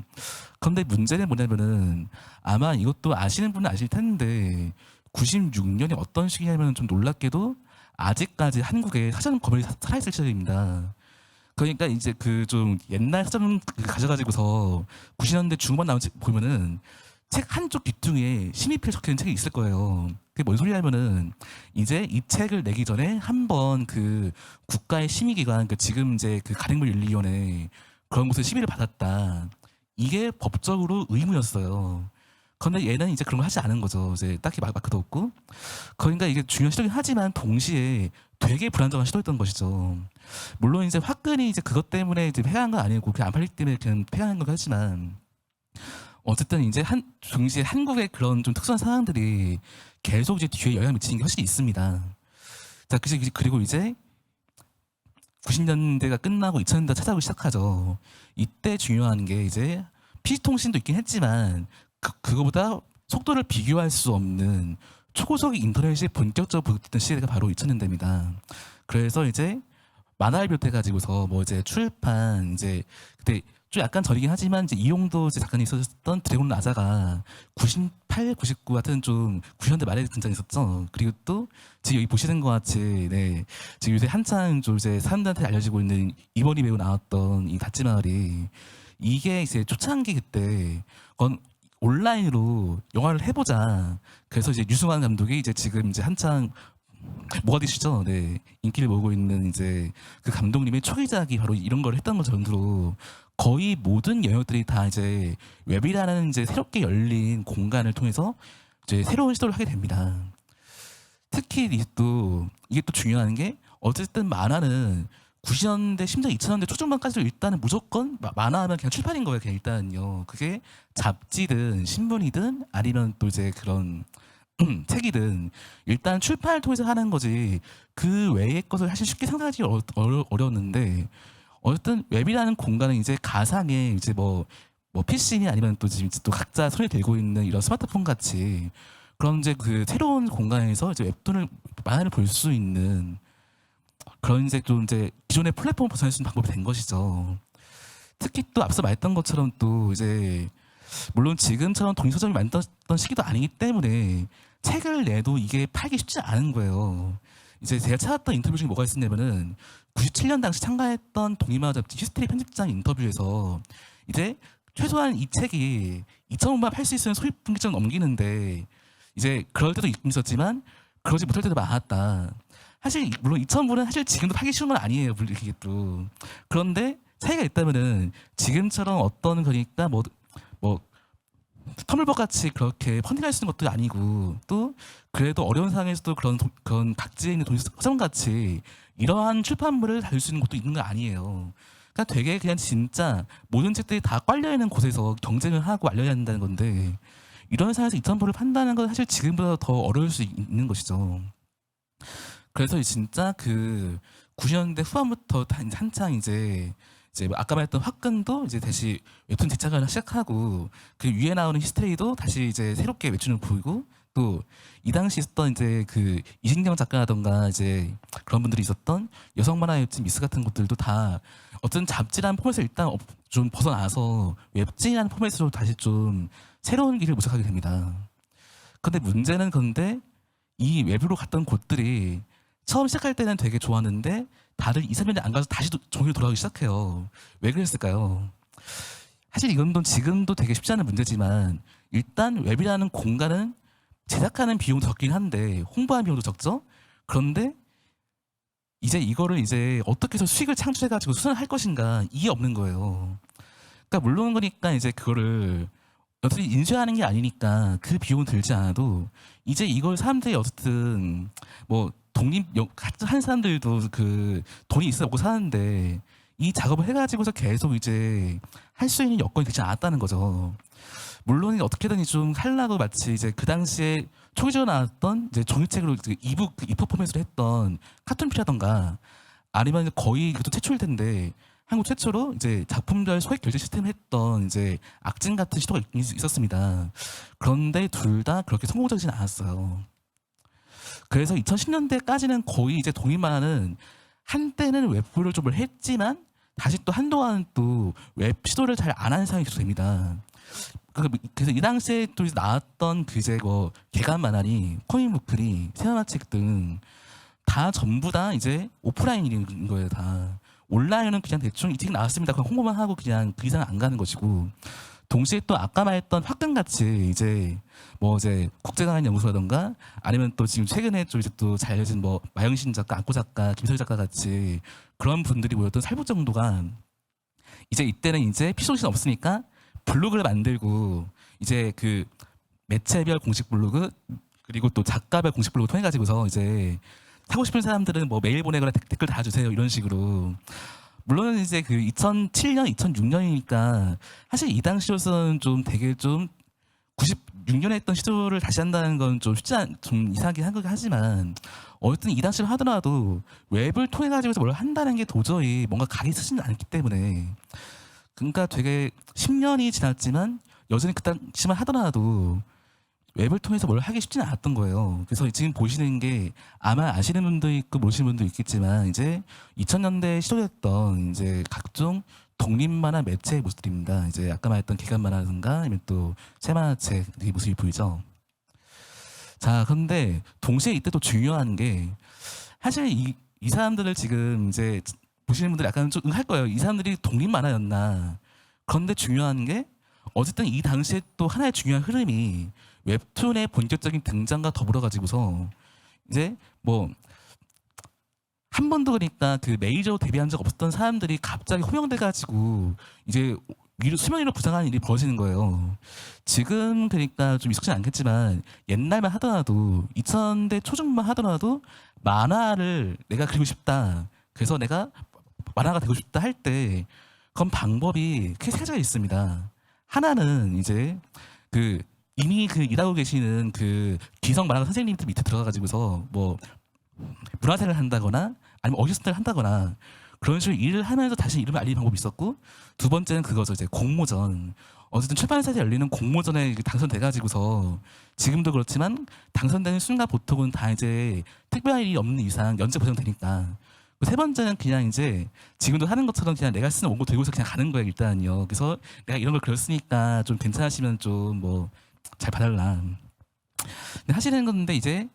그런데 문제는 뭐냐면은 아마 이것도 아시는 분은 아실 텐데 96년이 어떤 시기냐면 좀 놀랍게도 아직까지 한국에 서점 검열이 살아있을 시절입니다. 그러니까 이제 그 좀 옛날 서점 가져가지고서 90년대 중반 나온 책 보면은 책 한쪽 뒷중에 심의필 적혀있는 책이 있을 거예요. 그게 뭔 소리냐면은 이제 이 책을 내기 전에 한번 그 국가의 심의기관, 그 지금 이제 그 가맹물윤리위원회 그런 곳에 심의를 받았다. 이게 법적으로 의무였어요. 그런데 얘는 이제 그런 걸 하지 않은 거죠. 이제 딱히 마크도 없고. 그러니까 이게 중요한 시도긴 하지만 동시에 되게 불안정한 시도였던 것이죠. 물론 이제 화끈이 이제 그것 때문에 이제 폐가한 건 아니고 그냥 안 팔리기 때문에 그냥 폐가한 건 하지만 어쨌든 이제 동시에 한국의 그런 좀 특수한 상황들이 계속 이제 뒤에 영향을 미치는 게 훨씬 있습니다. 자, 그리고 이제 90년대가 끝나고 2000년대 찾아오기 시작하죠. 이때 중요한 게 이제 PC통신도 있긴 했지만 그거보다 속도를 비교할 수 없는 초고속 인터넷이 본격적으로 보급됐던 시대가 바로 2000년대입니다. 그래서 이제 만화를 비롯해가지고서 뭐 이제 출판 이제 그때 좀 약간 저리긴 하지만 이제 이용도 이제 작가님 있었던 드래곤 라자가 98, 99 같은 좀 90년대 말에 등장했었죠. 그리고 또 지금 여기 보시는 것 같이 네 지금 요새 한창 좀 이제 사람들한테 알려지고 있는 이번이 배우 나왔던 이 다찌 마을이 이게 이제 초창기 그때 온라인으로 영화를 해보자. 그래서 이제 유승환 감독이 이제 지금 이제 한창 모가디슈죠. 네 인기를 모으고 있는 이제 그 감독님의 초기작이 바로 이런 걸 했던 것 정도로. 거의 모든 영역들이 다 이제 웹이라는 이제 새롭게 열린 공간을 통해서 이제 새로운 시도를 하게 됩니다. 특히 이게 또 중요한 게 어쨌든 만화는 90년대 심지어 2000년대 초중반까지도 일단은 무조건 만화하면 그냥 출판인 거예요. 그냥 일단은요. 그게 잡지든 신문이든 아니면 또 이제 그런 책이든 일단 출판을 통해서 하는 거지 그 외의 것을 사실 쉽게 상상하기 어려웠는데 어쨌든 웹이라는 공간은 이제 가상의 이제 뭐 PC니 아니면 또 지금 또 각자 손에 들고 있는 이런 스마트폰 같이 그런 이제 그 새로운 공간에서 이제 웹툰을 만화를 볼 수 있는 그런 이제 좀 이제 기존의 플랫폼을 벗어날 수 있는 방법이 된 것이죠. 특히 또 앞서 말했던 것처럼 또 이제 물론 지금처럼 독립서점이 만들었던 시기도 아니기 때문에 책을 내도 이게 팔기 쉽지 않은 거예요. 이제 제가 찾았던 인터뷰 중에 뭐가 있었냐면은 97년 당시 참가했던 독립만화 잡지 히스테리 편집장 인터뷰에서 이제 최소한 이 책이 2,000부만 팔 수 있으면 소립 분기점 넘기는데 이제 그럴 때도 있었지만 그러지 못할 때도 많았다. 사실 물론 2,000부는 사실 지금도 팔기 쉬운 건 아니에요. 물론 이게 또 그런데 차이가 있다면은 지금처럼 어떤 거니까 뭐 터물벅 같이 그렇게 펀딩할 수 있는 것도 아니고 또 그래도 어려운 상황에서도 그런 각지에 있는 독립서점 같이 이러한 출판물을 다룰 수 있는 것도 있는 거 아니에요. 그러니까 되게 그냥 진짜 모든 책들이 다 깔려 있는 곳에서 경쟁을 하고 알려야 한다는 건데 이런 상황에서 2,000부를 판다는 건 사실 지금보다 더 어려울 수 있는 것이죠. 그래서 진짜 그 90년대 후반부터 한창 이제 아까 말했던 화끈도 이제 다시 웹툰 제작을 시작하고 그 위에 나오는 히스테리도 다시 이제 새롭게 웹툰을 보이고 또 이 당시 있었던 이제 그 이신경 작가라던가 이제 그런 분들이 있었던 여성 만화 웹툰 미스 같은 것들도 다 어떤 잡지라는 포맷을 일단 좀 벗어나서 웹진이라는 포맷으로 다시 좀 새로운 길을 모색하게 됩니다. 근데 문제는 그런데 이 웹으로 갔던 곳들이 처음 시작할 때는 되게 좋았는데 다들 2, 3년이 안 가서 다시 종이로 돌아가기 시작해요. 왜 그랬을까요? 사실 이건 지금도 되게 쉽지 않은 문제지만 일단 웹이라는 공간은 제작하는 비용도 적긴 한데 홍보하는 비용도 적죠? 그런데 이제 이거를 이제 어떻게 해서 수익을 창출해가지고 수선할 것인가 이게 없는 거예요. 그러니까 물론 그러니까 이제 그거를 어떻게 인쇄하는 게 아니니까 그 비용은 들지 않아도 이제 이걸 사람들이 어쨌든 뭐 한 사람들도 그 돈이 있어 먹고 사는데 이 작업을 해가지고서 계속 이제 할 수 있는 여건이 되지 않았다는 거죠. 물론 어떻게든 좀 하려고 마치 이제 그 당시에 초기적으로 나왔던 이제 종이책으로 이북 이퍼 포맷으로 했던 카툰피라던가 아니면 거의 이것도 최초일 텐데 한국 최초로 이제 작품별 소액 결제 시스템을 했던 이제 악진 같은 시도가 있었습니다. 그런데 둘 다 그렇게 성공적이진 않았어요. 그래서 2010년대까지는 거의 이제 독립만화는 한때는 웹을 좀 했지만 다시 또 한동안 또 웹 시도를 잘 안 하는 상황이 계속 됩니다. 그래서 이 당시에 또 나왔던 그 이제 개간 만화니 코믹북들이 세마책 등 다 전부 다 이제 오프라인인 거예요. 다 온라인은 그냥 대충 이 책 나왔습니다. 그냥 홍보만 하고 그냥 그 이상 안 가는 것이고 동시에 또 아까 말했던 화끈같이 이제 이제 국제강한 연구소라던가 아니면 또 지금 최근에 좀 이제 또 잘 알려진 마영신 작가, 안고 작가, 김서희 작가 같이 그런 분들이 모였던 살부 정도가 이제 이때는 이제 피소신 없으니까 블로그를 만들고 이제 그 매체별 공식 블로그 그리고 또 작가별 공식 블로그 통해 가지고서 이제 하고 싶은 사람들은 메일 보내거나 댓글 달아주세요 이런 식으로. 물론 이제 그 2007년, 2006년이니까 사실 이 당시로서는 좀 되게 좀 96년에 했던 시도를 다시 한다는 건 좀 좀 이상하긴 한 거긴 하지만 어쨌든 이 당시로 하더라도 웹을 통해 가지고서 뭘 한다는 게 도저히 뭔가 각이 서지는 않기 때문에 그러니까 되게 10년이 지났지만 여전히 그 당시만 하더라도 웹을 통해서 뭘 하기 쉽지는 않았던 거예요. 그래서 지금 보시는 게 아마 아시는 분도 있고 모르시는 분도 있겠지만 이제 2000년대에 시도했던 이제 각종 독립만화 매체의 모습들입니다. 이제 아까 말했던 개간만화든가 아니면 또 세만화책 이 모습이 보이죠. 자, 그런데 동시에 이때 또 중요한 게 사실 이 사람들을 지금 이제 보시는 분들 약간 좀 할 거예요. 이 사람들이 독립만화였나? 그런데 중요한 게 어쨌든 이 당시에 또 하나의 중요한 흐름이 웹툰의 본격적인 등장과 더불어 가지고서 이제 한 번도 그러니까 그 메이저로 데뷔한 적 없었던 사람들이 갑자기 호명돼 가지고 이제 수명 위로 부상하는 일이 벌어지는 거예요. 지금 그러니까 좀 익숙하지 않겠지만 옛날만 하더라도 2000대 초중반 하더라도 만화를 내가 그리고 싶다. 그래서 내가 만화가 되고 싶다 할 때 그건 방법이 크게 세 가지가 있습니다. 하나는 이제 그 이미 그 일하고 계시는 그 기성 만화가 선생님들 밑에 들어가가지고서 문화생을 한다거나 아니면 어시스트를 한다거나 그런 식으로 일을 하면서 다시 이름을 알리는 방법이 있었고 두 번째는 그거죠. 이제 공모전. 어쨌든 출판사에서 열리는 공모전에 당선돼가지고서 지금도 그렇지만 당선되는 순간 보통은 다 이제 특별한 일이 없는 이상 연재 보장되니까 세 번째는 그냥 이제 지금도 하는 것처럼 그냥 내가 쓰는 원고 들고서 그냥 가는 거예요 일단요. 그래서 내가 이런 걸 그렸으니까 좀 괜찮으시면 좀 뭐 잘 봐달라. 근데 하시는 건데 이제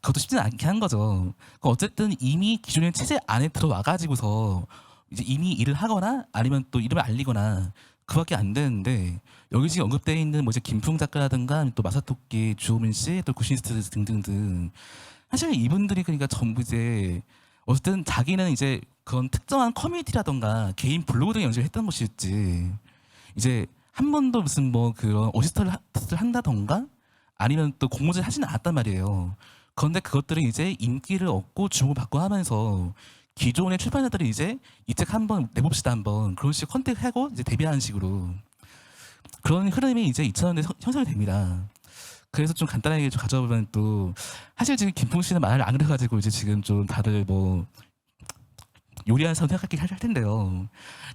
그것도 쉽지는 않게 한 거죠. 그러니까 어쨌든 이미 기존의 체제 안에 들어와 가지고서 이제 이미 일을 하거나 아니면 또 이름을 알리거나 그밖에 안 되는데 여기 지금 언급되어 있는 뭐 이제 김풍 작가라든가 또 마사토끼, 주호민 씨, 또 구신스트 등등등 사실 이분들이 그러니까 전부 이제 어쨌든 자기는 이제 그런 특정한 커뮤니티라던가 개인 블로그 등에 연재를 했던 것이었지 이제 한 번도 무슨 뭐 그런 어시스트를 한다던가 아니면 또 공모를 하지는 않았단 말이에요. 그런데 그것들은 이제 인기를 얻고 주목을 받고 하면서 기존의 출판사들이 이제 이 책 한번 내봅시다 한번 그런 식으로 컨택하고 이제 데뷔하는 식으로 그런 흐름이 이제 2000년대 형성이 됩니다. 그래서 좀 간단하게 좀 가져보면 또 사실 지금 김풍 씨는 말을 안 그래가지고 이제 지금 좀 다들 뭐 요리하는 사람 생각하긴 할 텐데요.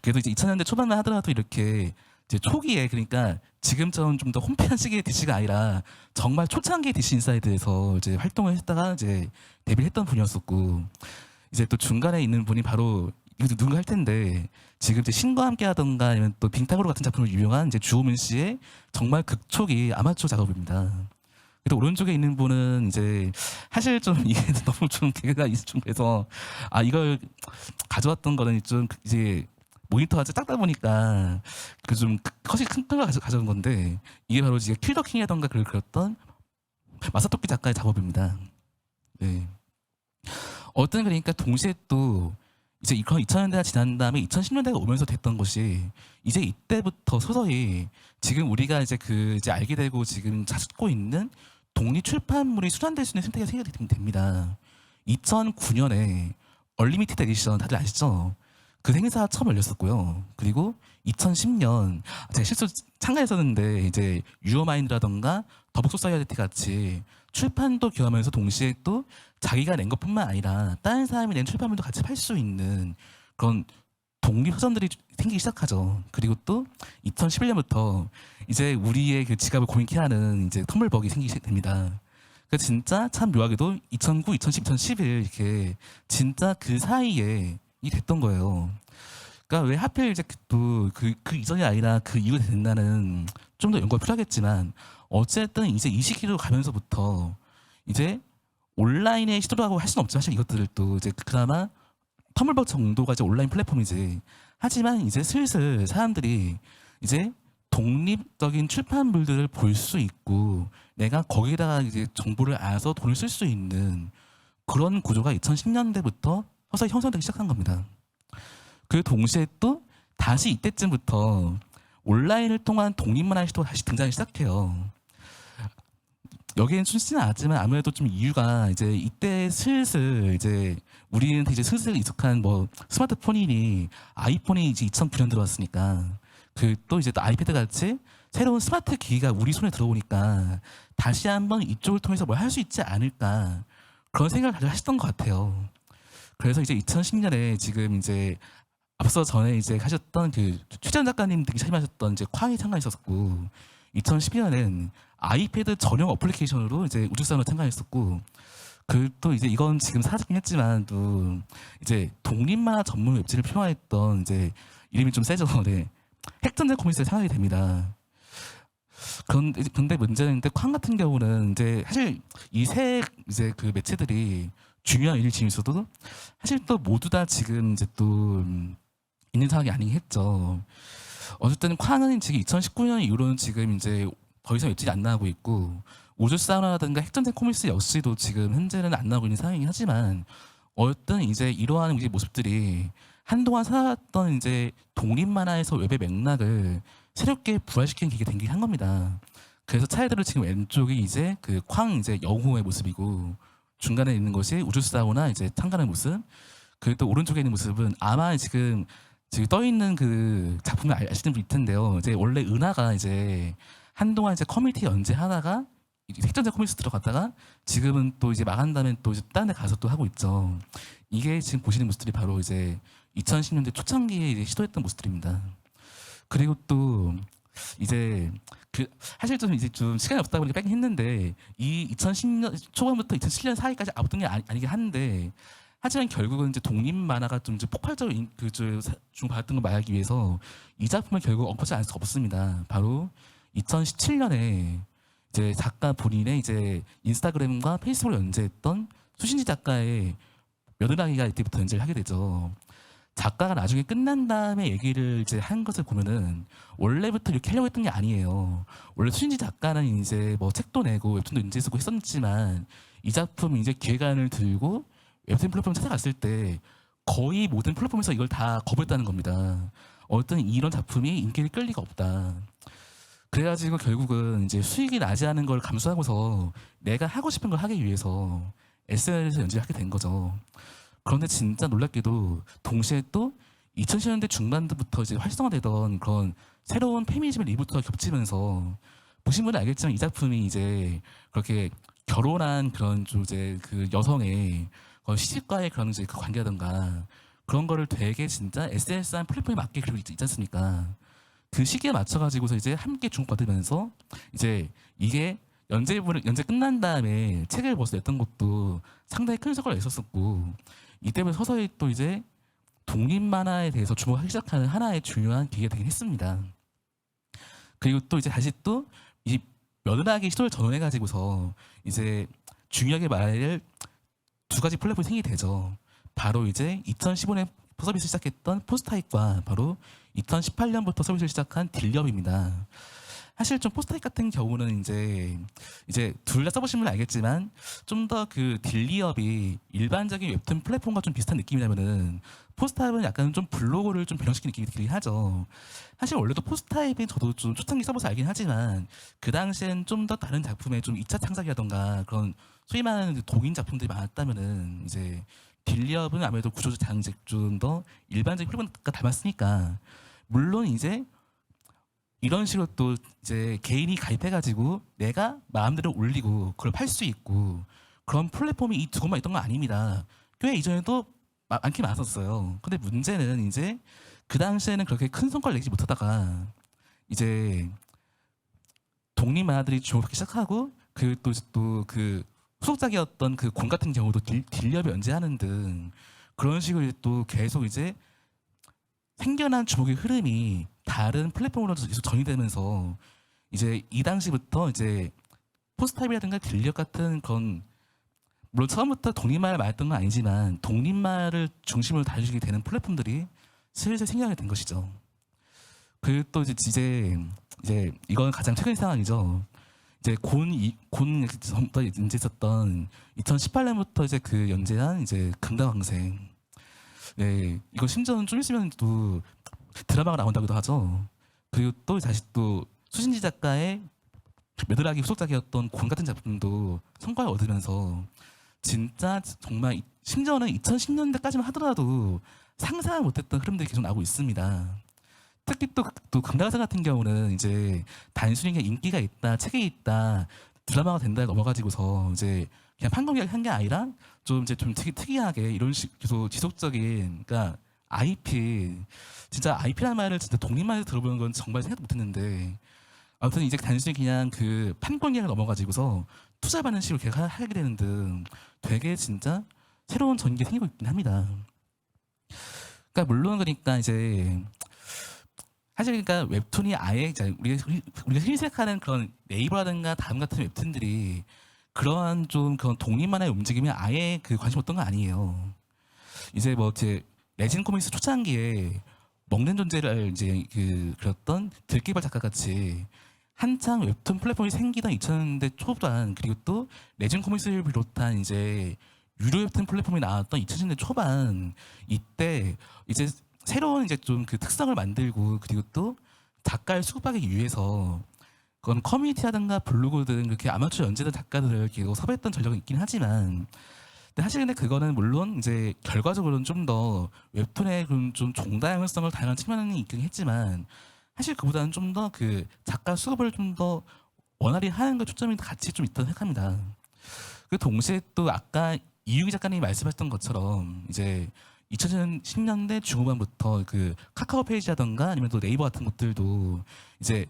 그래도 이제 2000년대 초반만 하더라도 이렇게 이제 초기에 그러니까 지금처럼 좀 더 홈페이지 시기의 DC가 아니라 정말 초창기 DC 인사이드에서 이제 활동을 했다가 이제 데뷔를 했던 분이었었고 이제 또 중간에 있는 분이 바로 이것도 누군가 할 텐데 지금 이제 신과 함께하던가 아니면 또 빙타고로 같은 작품으로 유명한 이제 주호민 씨의 정말 극초기 아마추어 작업입니다. 또 오른쪽에 있는 분은 이제 사실 좀 이게 너무 좀 개그가 좀 그래서 아 이걸 가져왔던 거는 좀 이제 모니터가 작다 보니까 그 좀 컷이 큰 걸 가져온 건데 이게 바로 이제 킬더킹이라던가 그걸 그렸던 마사토끼 작가의 작업입니다. 네. 어떤 그러니까 동시에 또 이제 2000년대가 지난 다음에 2010년대가 오면서 됐던 것이 이제 이때부터 서서히 지금 우리가 이제 그 이제 알게 되고 지금 찾고 있는 독립 출판물이 수단될 수 있는 생태계가 생겨나게 됩니다. 2009년에 얼리미티드 에디션 다들 아시죠? 그 행사 처음 열렸었고요. 그리고 2010년 제가 실제로 참가했었는데 이제 유어마인드라던가 더북소사이어티 같이 출판도 기여하면서 동시에 또 자기가 낸 것뿐만 아니라 다른 사람이 낸 출판물도 같이 팔 수 있는 그런 독립 서점들이 생기기 시작하죠. 그리고 또 2011년부터 이제 우리의 그 지갑을 고민케 하는 이제 텀블벅이 생기게 됩니다. 그 진짜 참 묘하게도 2009, 2010, 2011 이렇게 진짜 그 사이에 이 됐던 거예요. 그러니까 왜 하필 이제 또 그 이전이 아니라 그 이후에 된다는 좀 더 연구가 필요하겠지만 어쨌든 이제 이 시기로 가면서부터 이제 온라인에 시도를 하고 할 수는 없지만 사실 이것들을 또 이제 그나마 텀블벅 정도가 이제 온라인 플랫폼이지. 하지만 이제 슬슬 사람들이 이제 독립적인 출판물들을 볼 수 있고 내가 거기다가 이제 정보를 알아서 돈을 쓸 수 있는 그런 구조가 2010년대부터 서서히 형성되기 시작한 겁니다. 그 동시에 또 다시 이때쯤부터 온라인을 통한 독립문화 시도가 다시 등장하기 시작해요. 여기에는 순수는 않았지만 아무래도 좀 이유가 이제 이때 슬슬 이제 우리는 이제 슬슬 익숙한 뭐 스마트폰이니 아이폰이 이제 2009년 들어왔으니까 그 또 이제 또 아이패드 같이 새로운 스마트 기기가 우리 손에 들어오니까 다시 한번 이쪽을 통해서 뭘 할 수 있지 않을까 그런 생각을 다들 하셨던 것 같아요. 그래서 이제 2010년에 지금 이제 앞서 전에 이제 하셨던 그 최재현 작가님 등이 참여하셨던 이제 쾅이 참가했었고 2012년엔 아이패드 전용 어플리케이션으로 이제 우주선을 참가했었고 그 또 이제 이건 지금 사라지긴 했지만 또 이제 독립만화 전문 웹진을 표방했던 이제 이름이 좀 세죠. 네. 핵전쟁 코믹스에 참여하게 됩니다. 근데 문제는 쾅 같은 경우는 이제 사실 이 세 이제 그 매체들이 중요한 일을 지면서도 사실 또 모두 다 지금 이제 또 있는 상황이 아니긴 했죠. 어쨌든 쾅은 지금 2019년 이후로는 지금 이제 더 이상 웹진이 안 나오고 있고 우주사우나라든가 핵전쟁 코믹스 역시도 지금 현재는 안 나오고 있는 상황이긴 하지만 어쨌든 이제 이러한 이제 모습들이 한동안 살았던 이제 독립 만화에서 웹의 맥락을 새롭게 부활시키는 계기가 되긴 한 겁니다. 그래서 차이들을 지금 왼쪽이 이제 그 쾅 이제 영호의 모습이고 중간에 있는 것이 우주사우나 이제 참가하는 모습. 그리고 또 오른쪽에 있는 모습은 아마 지금 떠 있는 그 작품을 아시는 분 있을 텐데요. 이제 원래 은하가 이제 한동안 이제 커뮤니티 연재하다가 핵전쟁 코믹스 들어갔다가 지금은 또 이제 망한 다음에 또 이제 다른 데 가서 또 하고 있죠. 이게 지금 보시는 모습들이 바로 이제 2010년대 초창기에 이제 시도했던 모습들입니다. 그리고 또 이제 그 사실 좀 이제 좀 시간이 없다 보니까 빼긴 했는데 이 2010년 초반부터 2007년 사이까지 아무튼 게 아니긴 한데 하지만 결국은 이제 독립 만화가 좀 이제 폭발적으로 주목받았던 걸 말하기 위해서 이 작품을 결국 엎어지 않을 수 없습니다. 바로 2017년에 이제 작가 본인의 이제 인스타그램과 페이스북을 연재했던 수신지 작가의 며느라기가 이때부터 연재를 하게 되죠. 작가가 나중에 끝난 다음에 얘기를 이제 한 것을 보면은 원래부터 이렇게 하려고 했던 게 아니에요. 원래 수신지 작가는 이제 뭐 책도 내고 웹툰도 연재 쓰고 했었지만 이 작품 이제 기획안을 들고 웹툰 플랫폼을 찾아갔을 때 거의 모든 플랫폼에서 이걸 다 거부했다는 겁니다. 어떤 이런 작품이 인기를 끌 리가 없다. 그래가지고 결국은 이제 수익이 나지 않은 걸 감수하고서 내가 하고 싶은 걸 하기 위해서 SNS에서 연재를 하게 된 거죠. 그런데 진짜 놀랍게도 동시에 또 2010년대 중반부터 이제 활성화되던 그런 새로운 페미니즘의 리부트가 겹치면서 보신 분은 알겠지만 이 작품이 이제 그렇게 결혼한 그런 좀 이제 그 여성의 시집과의 그런 이제 그 관계라든가 그런 거를 되게 진짜 SNS한 플랫폼에 맞게 그리고 있지 않습니까? 그 시기에 맞춰가지고서 이제 함께 주목받으면서 이제 이게 연재 끝난 다음에 책을 벌써 냈던 것도 상당히 큰 성과를 냈었었고 이때부터 서서히 또 이제 독립 만화에 대해서 주목하기 시작하는 하나의 중요한 계기가 되긴 했습니다. 그리고 또 이제 다시 또 이 며느라기 시도를 전환해가지고서 이제 중요하게 말할 두 가지 플랫폼이 생기게 되죠. 바로 이제 2015년에 서비스 시작했던 포스타잇과 바로 2018년부터 서비스를 시작한 딜리업입니다. 사실 좀 포스타잇 같은 경우는 이제 둘 다 써보시면 알겠지만 좀 더 그 딜리업이 일반적인 웹툰 플랫폼과 좀 비슷한 느낌이라면은 포스타잇은 약간 좀 블로그를 좀 변형시킨 느낌이 들긴 하죠. 사실 원래도 포스타잇은 저도 좀 초창기 써봐서 알긴 하지만 그 당시엔 좀 더 다른 작품의 좀 2차 창작이라던가 그런 소위 말하는 동인 작품들이 많았다면은 이제 딜리업은 아무래도 구조상 좀 더 일반적인 플랫폼과 닮았으니까 물론 이제 이런 식으로 또 이제 개인이 가입해가지고 내가 마음대로 올리고 그걸 팔 수 있고 그런 플랫폼이 이 두 곳만 있던 건 아닙니다. 꽤 이전에도 많긴 많았었어요. 근데 문제는 이제 그 당시에는 그렇게 큰 성과를 내지 못하다가 이제 독립 만화들이 주목받기 시작하고 그 또 그 후속작이었던 그 곤 같은 경우도 딜리업이 연재하는 등 그런 식으로 또 계속 이제 생겨난 주목의 흐름이 다른 플랫폼으로 계속 전이되면서 이제 이 당시부터 이제 포스타잇이라든가 딜리업 같은 그런 물론 처음부터 독립만을 말했던 건 아니지만 독립만을 중심으로 다루게 되는 플랫폼들이 슬슬 생겨나게 된 것이죠. 그리고 또 이제 이건 가장 최근 상황이죠. 이제 전부터 연재했었던 2018년부터 이제 그 연재한 이제 금강왕생. 네, 이거 심지어는 좀 있으면 또 드라마가 나온다고도 하죠. 그리고 또 다시 또 수신지 작가의 며느라기 후속작이었던 곤 같은 작품도 성과를 얻으면서 진짜 정말 심지어는 2010년대까지만 하더라도 상상 못했던 흐름들이 계속 나오고 있습니다. 특히 또 금강산 같은 경우는 이제 단순히 그냥 인기가 있다, 책이 있다, 드라마가 된다에 넘어가지고서 이제 그냥 판공개를 한 게 아니라 좀 이제 좀 되게 특이하게 이런 식 계속 지속적인 그러니까 IP 진짜 IP라는 말을 진짜 독립만에서 들어보는 건 정말 생각 못했는데 아무튼 이제 단순히 그냥 그 판공개를 넘어가지고서 투자받는 식으로 계속 하게 되는 등 되게 진짜 새로운 전기가 생기고 있긴 합니다. 그러니까 물론 그러니까 이제 사실 그러니까 웹툰이 아예 우리가 흔히 생각하는 그런 네이버라든가 다음 같은 웹툰들이 그러한 좀 그런 독립만의 움직임에 아예 그 관심 없던 건 아니에요. 이제 뭐 이제 레진 코믹스 초창기에 먹는 존재를 이제 그렸던 들깨발 작가 같이 한창 웹툰 플랫폼이 생기던 2000년대 초반 그리고 또 레진 코믹스를 비롯한 이제 유료 웹툰 플랫폼이 나왔던 2000년대 초반 이때 이제 새로운 이제 좀 그 특성을 만들고 그리고 또 작가를 수급하기 위해서 그건 커뮤니티라든가 블로그 등 그렇게 아마추어 연재된 작가들을 계속 섭외했던 전력은 있긴 하지만 근데 사실 근데 그거는 물론 이제 결과적으로는 좀 더 웹툰의 그런 좀 종다양성을 다양한 측면이 있긴 했지만 사실 그보다는 좀 더 그 작가 수급을 좀 더 원활히 하는 것 초점이 같이 좀 있다고 생각합니다. 그 동시에 또 아까 이유기 작가님이 말씀하셨던 것처럼 이제 2010년대 중후반부터 그 카카오 페이지라던가 아니면 또 네이버 같은 곳들도 이제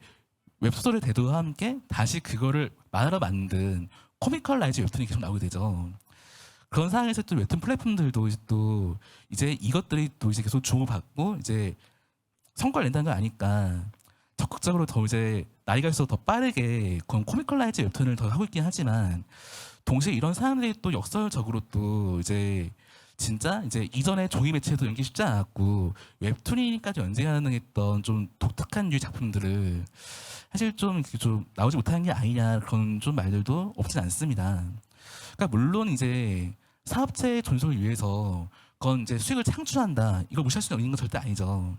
웹소설 대도와 함께 다시 그거를 만화로 만든 코미컬라이즈 웹툰이 계속 나오게 되죠. 그런 상황에서 또 웹툰 플랫폼들도 이제 이것들이 또 이제 계속 주목받고 이제 성과를 낸다는 걸 아니까 적극적으로 더 이제 나이 갈수록 더 빠르게 그런 코미컬라이즈 웹툰을 더 하고 있긴 하지만 동시에 이런 상황들이 또 역설적으로 또 이제 진짜 이제 이전에 종이 매체도 연기 쉽지 않았고 웹툰이니까지 연재 가능했던 좀 독특한 류의 작품들을 사실 좀 나오지 못하는 게 아니냐 그런 좀 말들도 없진 않습니다. 그러니까 물론 이제 사업체의 존속을 위해서 그건 이제 수익을 창출한다 이걸 무시할 수는 없는 건 절대 아니죠.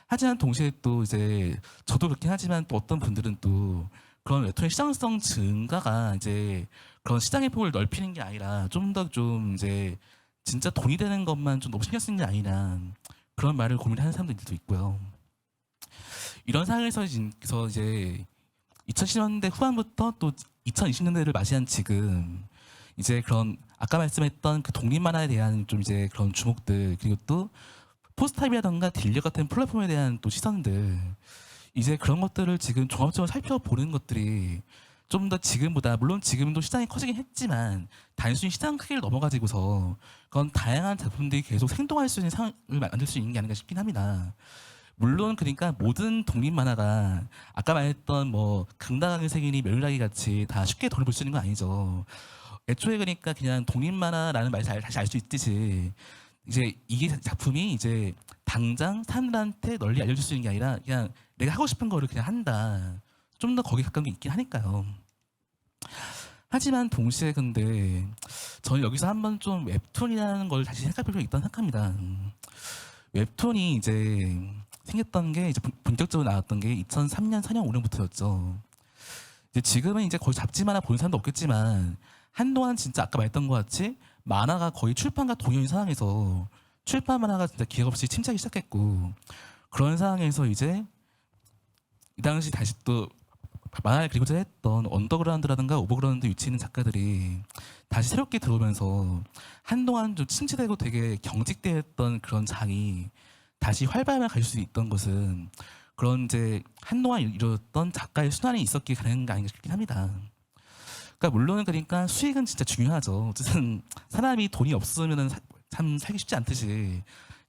하지만 동시에 또 이제 저도 그렇긴 하지만 또 어떤 분들은 또 그런 웹툰의 시장성 증가가 이제 그런 시장의 폭을 넓히는 게 아니라 좀 더 좀 이제 진짜 돈이 되는 것만 좀 너무 신경 쓰는 게 아니라 그런 말을 고민하는 사람들도 있고요. 이런 상황에서 이제 2010년대 후반부터 또 2020년대를 맞이한 지금 이제 그런 아까 말씀했던 그 독립 만화에 대한 좀 이제 그런 주목들 그리고 또 포스타임이라던가 딜리어 같은 플랫폼에 대한 또 시선들 이제 그런 것들을 지금 종합적으로 살펴보는 것들이 좀 더 지금보다 물론 지금도 시장이 커지긴 했지만 단순히 시장 크기를 넘어가지고서 그런 다양한 작품들이 계속 생동할 수 있는 상황을 만들 수 있는 게 아닌가 싶긴 합니다. 물론 그러니까 모든 독립 만화가 아까 말했던 뭐 강다강의 색이니 멸류라기 같이 다 쉽게 돈을 벌 수 있는 건 아니죠. 애초에 그러니까 그냥 독립 만화라는 말을 다시 알 수 있듯이 이제 이게 작품이 이제 당장 사람들한테 널리 알려줄 수 있는 게 아니라 그냥 내가 하고 싶은 거를 그냥 한다. 좀 더 거기에 가까운 게 있긴 하니까요. 하지만 동시에 근데 저는 여기서 한번 좀 웹툰이라는 걸 다시 생각해 볼 필요가 있다고 생각합니다. 웹툰이 이제 생겼던 게 이제 본격적으로 나왔던 게 2003년, 4년, 5년부터였죠. 이제 지금은 이제 거의 잡지만 보는 사람도 없겠지만 한동안 진짜 아까 말했던 것 같이 만화가 거의 출판과 동일한 상황에서 출판 만화가 진짜 기획 없이 침체하기 시작했고 그런 상황에서 이제 이 당시 다시 또 만화를 그리고자 했던 언더그라운드라든가 오버그라운드 위치에 있는 작가들이 다시 새롭게 들어오면서 한동안 좀 침체되고 되게 경직되었던 그런 장이 다시 활발함을 가질 수 있던 것은 그런 이제 한동안 이루었던 작가의 순환이 있었기 가능한 게 아닌가 싶긴 합니다. 그러니까 물론 그러니까 수익은 진짜 중요하죠. 어쨌든 사람이 돈이 없으면은 참 살기 쉽지 않듯이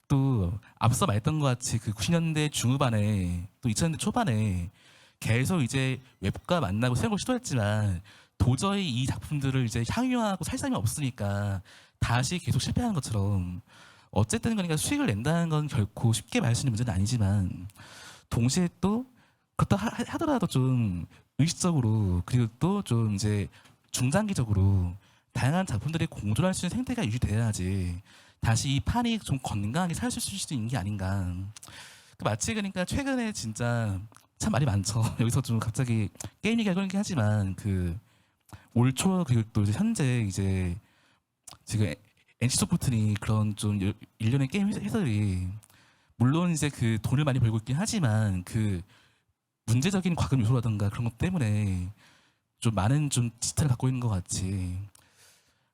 또 앞서 말했던 것 같이 그 90년대 중후반에 또 2000년대 초반에 계속 이제 웹과 만나고 새로운 걸 시도했지만 도저히 이 작품들을 이제 향유하고 살 사람이 없으니까 다시 계속 실패하는 것처럼 어쨌든 그러니까 수익을 낸다는 건 결코 쉽게 말할 수 있는 문제는 아니지만 동시에 또 그렇다 하더라도 좀 의식적으로 그리고 또 좀 이제 중장기적으로 다양한 작품들이 공존할 수 있는 생태가 유지돼야지 다시 이 판이 좀 건강하게 살 수 있는 게 아닌가. 마치 그러니까 최근에 진짜 참 말이 많죠. 여기서 좀 갑자기 게임 얘기가 끊긴 하지만 그 올 초 그리고 또 이제 현재 이제 지금 NC 소프트니 그런 좀 일련의 게임 회사들이 물론 이제 그 돈을 많이 벌고 있긴 하지만 그 문제적인 과금 요소라든가 그런 것 때문에 좀 많은 좀 지탄을 받고 있는 것 같이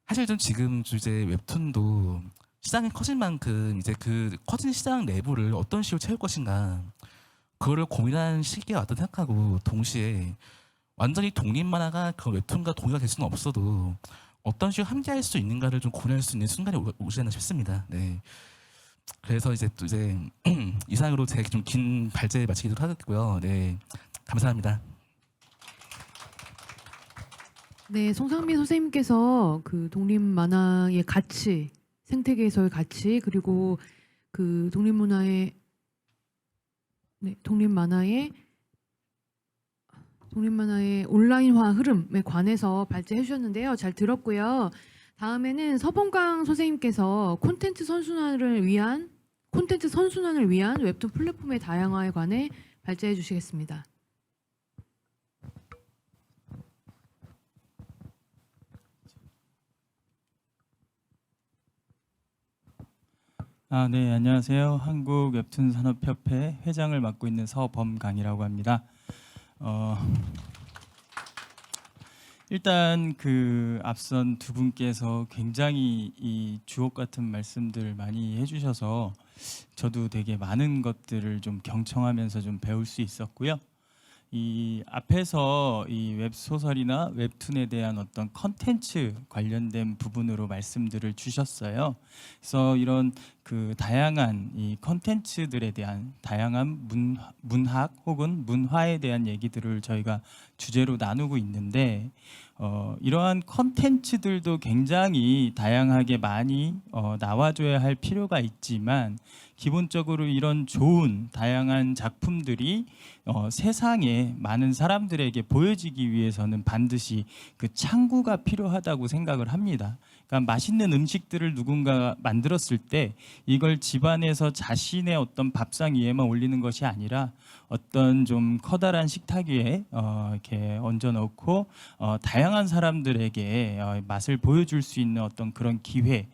사실 좀 지금 이제 웹툰도 시장이 커진 만큼 이제 그 커진 시장 내부를 어떤 식으로 채울 것인가 그거를 고민하는 시기가 왔다 생각하고 동시에 완전히 독립 만화가 그 웹툰과 동의가 될 수는 없어도 어떤 식으로 함께할 수 있는가를 좀 고민할 수 있는 순간이 오지 않나 싶습니다. 네. 그래서 이제 또 이제 이상으로 제 좀 긴 발제 마치도록 하겠고요. 네, 감사합니다. 네, 송상민 선생님께서 그 독립 만화의 가치, 생태계에서의 가치 그리고 그 독립 문화의 독립 만화의 온라인화 흐름에 관해서 발제해 주셨는데요. 잘 들었고요. 다음에는 서봉강 선생님께서 콘텐츠 선순환을 위한 웹툰 플랫폼의 다양화에 관해 발제해 주시겠습니다. 네, 안녕하세요. 한국웹툰산업협회 회장을 맡고 있는 서범강이라고 합니다. 일단 그 앞선 두 분께서 굉장히 이 주옥 같은 말씀들 많이 해주셔서 저도 되게 많은 것들을 좀 경청하면서 좀 배울 수 있었고요. 이 앞에서 이 웹소설이나 웹툰에 대한 어떤 컨텐츠 관련된 부분으로 말씀들을 주셨어요. 그래서 이런 그 다양한 이 컨텐츠들에 대한 다양한 문학 혹은 문화에 대한 얘기들을 저희가 주제로 나누고 있는데 이러한 컨텐츠들도 굉장히 다양하게 많이 나와줘야 할 필요가 있지만 기본적으로 이런 좋은 다양한 작품들이 세상에 많은 사람들에게 보여지기 위해서는 반드시 그 창구가 필요하다고 생각을 합니다. 그러니까 맛있는 음식들을 누군가 만들었을 때 이걸 집안에서 자신의 어떤 밥상 위에만 올리는 것이 아니라 어떤 좀 커다란 식탁 위에 이렇게 얹어놓고 다양한 사람들에게 맛을 보여줄 수 있는 어떤 그런 기회,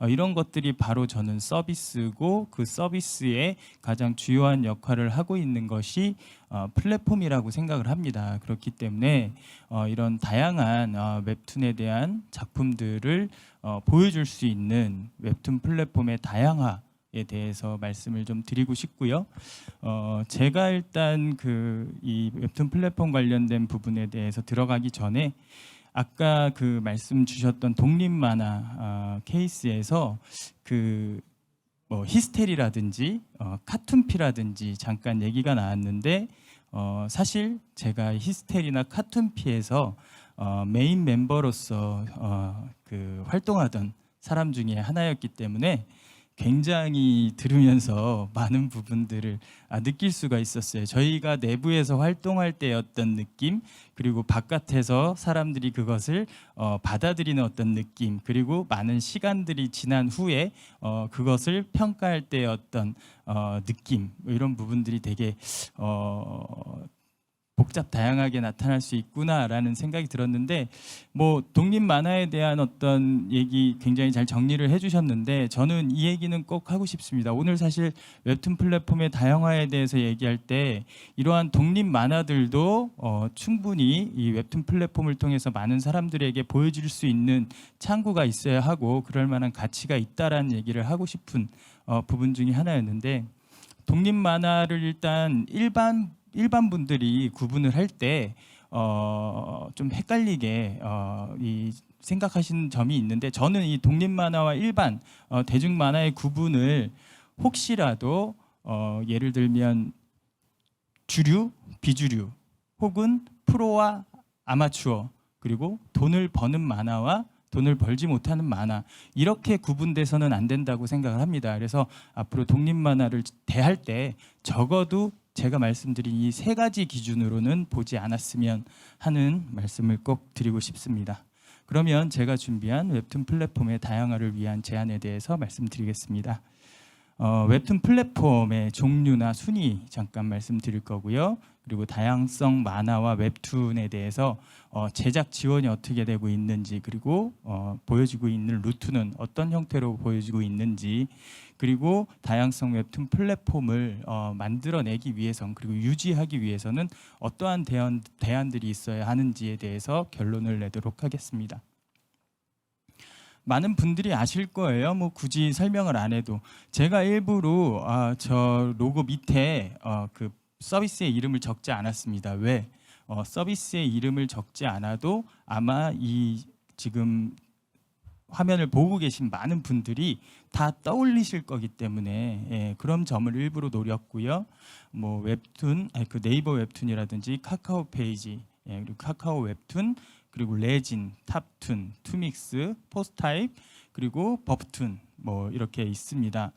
이런 것들이 바로 저는 서비스고 그 서비스의 가장 주요한 역할을 하고 있는 것이 플랫폼이라고 생각을 합니다. 그렇기 때문에 이런 다양한 웹툰에 대한 작품들을 보여줄 수 있는 웹툰 플랫폼의 다양화에 대해서 말씀을 좀 드리고 싶고요. 제가 일단 이 웹툰 플랫폼 관련된 부분에 대해서 들어가기 전에 아까 그 말씀 주셨던 독립 만화 케이스에서 뭐 히스테리라든지 카툰피라든지 잠깐 얘기가 나왔는데 사실 제가 히스테리나 카툰피에서 메인 멤버로서 그 활동하던 사람 중에 하나였기 때문에 굉장히 들으면서 많은 부분들을 느낄 수가 있었어요. 저희가 내부에서 활동할 때였던 느낌, 그리고 바깥에서 사람들이 그것을 받아들이는 어떤 느낌, 그리고 많은 시간들이 지난 후에 그것을 평가할 때의 어떤 느낌, 이런 부분들이 되게 복잡 다양하게 나타날 수 있구나라는 생각이 들었는데, 뭐 독립 만화에 대한 어떤 얘기 굉장히 잘 정리를 해주셨는데 저는 이 얘기는 꼭 하고 싶습니다. 오늘 사실 웹툰 플랫폼의 다양화에 대해서 얘기할 때 이러한 독립 만화들도 충분히 이 웹툰 플랫폼을 통해서 많은 사람들에게 보여줄 수 있는 창구가 있어야 하고 그럴 만한 가치가 있다라는 얘기를 하고 싶은 부분 중에 하나였는데, 독립 만화를 일단 일반 분들이 구분을 할 때 좀 헷갈리게 생각하시는 점이 있는데, 저는 이 독립 만화와 일반 대중 만화의 구분을 혹시라도 예를 들면 주류, 비주류, 혹은 프로와 아마추어, 그리고 돈을 버는 만화와 돈을 벌지 못하는 만화, 이렇게 구분돼서는 안 된다고 생각을 합니다. 그래서 앞으로 독립 만화를 대할 때 적어도 제가 말씀드린 이 세 가지 기준으로는 보지 않았으면 하는 말씀을 꼭 드리고 싶습니다. 그러면 제가 준비한 웹툰 플랫폼의 다양화를 위한 제안에 대해서 말씀드리겠습니다. 웹툰 플랫폼의 종류나 순위 잠깐 말씀드릴 거고요. 그리고 다양성 만화와 웹툰에 대해서 제작 지원이 어떻게 되고 있는지, 그리고 보여지고 있는 루트는 어떤 형태로 보여지고 있는지, 그리고 다양성 웹툰 플랫폼을 만들어내기 위해선, 그리고 유지하기 위해서는 어떠한 대안들이 있어야 하는지에 대해서 결론을 내도록 하겠습니다. 많은 분들이 아실 거예요. 뭐 굳이 설명을 안 해도. 제가 일부러 저 로고 밑에 그 서비스의 이름을 적지 않았습니다. 왜? 서비스의 이름을 적지 않아도 아마 이 지금 화면을 보고 계신 많은 분들이 다 떠올리실 거기 때문에 그런 점을 일부러 노렸고요. 뭐 웹툰, 그 네이버 웹툰이라든지 카카오 페이지, 그리고 카카오 웹툰, 그리고 레진, 탑툰, 투믹스, 포스타입, 그리고 버프툰, 뭐 이렇게 있습니다.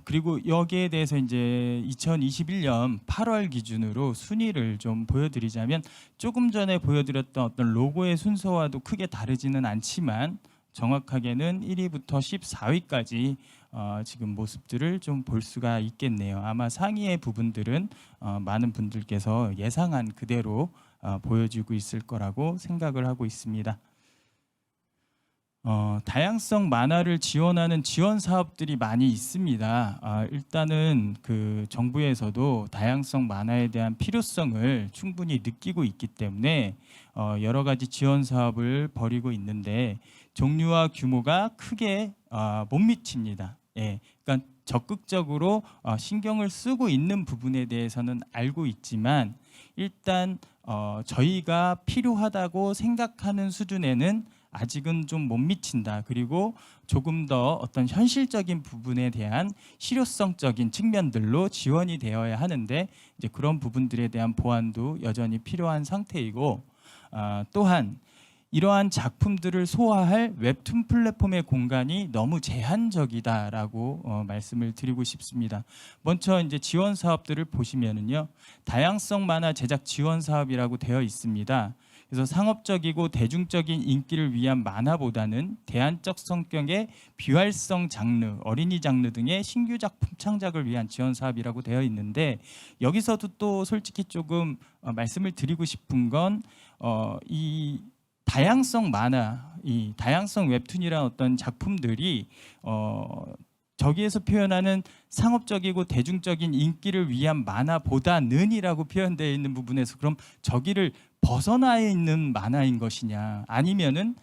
그리고 여기에 대해서 이제 2021년 8월 기준으로 순위를 좀 보여드리자면, 조금 전에 보여드렸던 어떤 로고의 순서와도 크게 다르지는 않지만 정확하게는 1위부터 14위까지 지금 모습들을 좀 볼 수가 있겠네요. 아마 상위의 부분들은 많은 분들께서 예상한 그대로 보여지고 있을 거라고 생각을 하고 있습니다. 다양성 만화를 지원하는 지원 사업들이 많이 있습니다. 일단은 그 정부에서도 다양성 만화에 대한 필요성을 충분히 느끼고 있기 때문에 여러 가지 지원 사업을 벌이고 있는데 종류와 규모가 크게 못 미칩니다. 예, 그러니까 적극적으로 신경을 쓰고 있는 부분에 대해서는 알고 있지만 일단 저희가 필요하다고 생각하는 수준에는 아직은 좀 못 미친다. 그리고 조금 더 어떤 현실적인 부분에 대한 실효성적인 측면들로 지원이 되어야 하는데 이제 그런 부분들에 대한 보완도 여전히 필요한 상태이고 또한 이러한 작품들을 소화할 웹툰 플랫폼의 공간이 너무 제한적이다라고 말씀을 드리고 싶습니다. 먼저 이제 지원 사업들을 보시면은요, 다양성 만화 제작 지원 사업이라고 되어 있습니다. 그래서 상업적이고 대중적인 인기를 위한 만화보다는 대안적 성격의 비활성 장르, 어린이 장르 등의 신규 작품 창작을 위한 지원 사업이라고 되어 있는데 여기서도 또 솔직히 조금 말씀을 드리고 싶은 건 이 다양성 만화, 이 다양성 웹툰이라는 어떤 작품들이 저기에서 표현하는 상업적이고 대중적인 인기를 위한 만화보다는이라고 표현되어 있는 부분에서 그럼 저기를 벗어나 있는 만화인 것이냐, 아니면은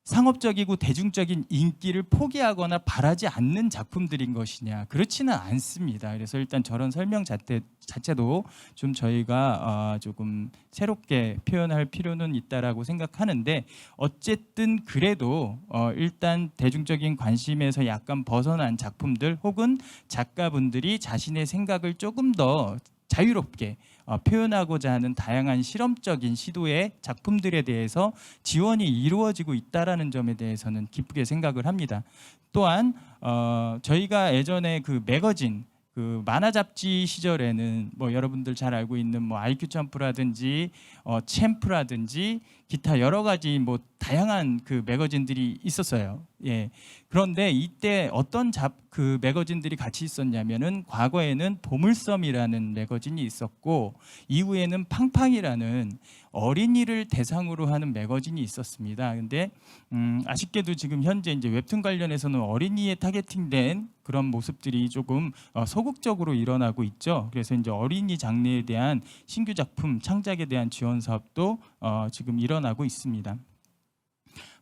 상업적이고 대중적인 인기를 포기하거나 바라지 않는 작품들인 것이냐, 그렇지는 않습니다. 그래서 일단 저런 설명 자체도 좀 저희가 조금 새롭게 표현할 필요는 있다라고 생각하는데 어쨌든 그래도 일단 대중적인 관심에서 약간 벗어난 작품들 혹은 작가분들이 자신의 생각을 조금 더 자유롭게 표현하고자 하는 다양한 실험적인 시도의 작품들에 대해서 지원이 이루어지고 있다라는 점에 대해서는 기쁘게 생각을 합니다. 또한 저희가 예전에 그 매거진 그 만화 잡지 시절에는 뭐 여러분들 잘 알고 있는 뭐 IQ 점프라든지 챔프라든지 기타 여러 가지 뭐 다양한 그 매거진들이 있었어요. 예. 그런데 이때 어떤 그 매거진들이 같이 있었냐면은 과거에는 보물섬이라는 매거진이 있었고 이후에는 팡팡이라는 어린이를 대상으로 하는 매거진이 있었습니다. 근데 아쉽게도 지금 현재 이제 웹툰 관련해서는 어린이에 타겟팅된 그런 모습들이 조금 소극적으로 일어나고 있죠. 그래서 이제 어린이 장르에 대한 신규 작품 창작에 대한 지원 사업도 지금 일어나고 있습니다.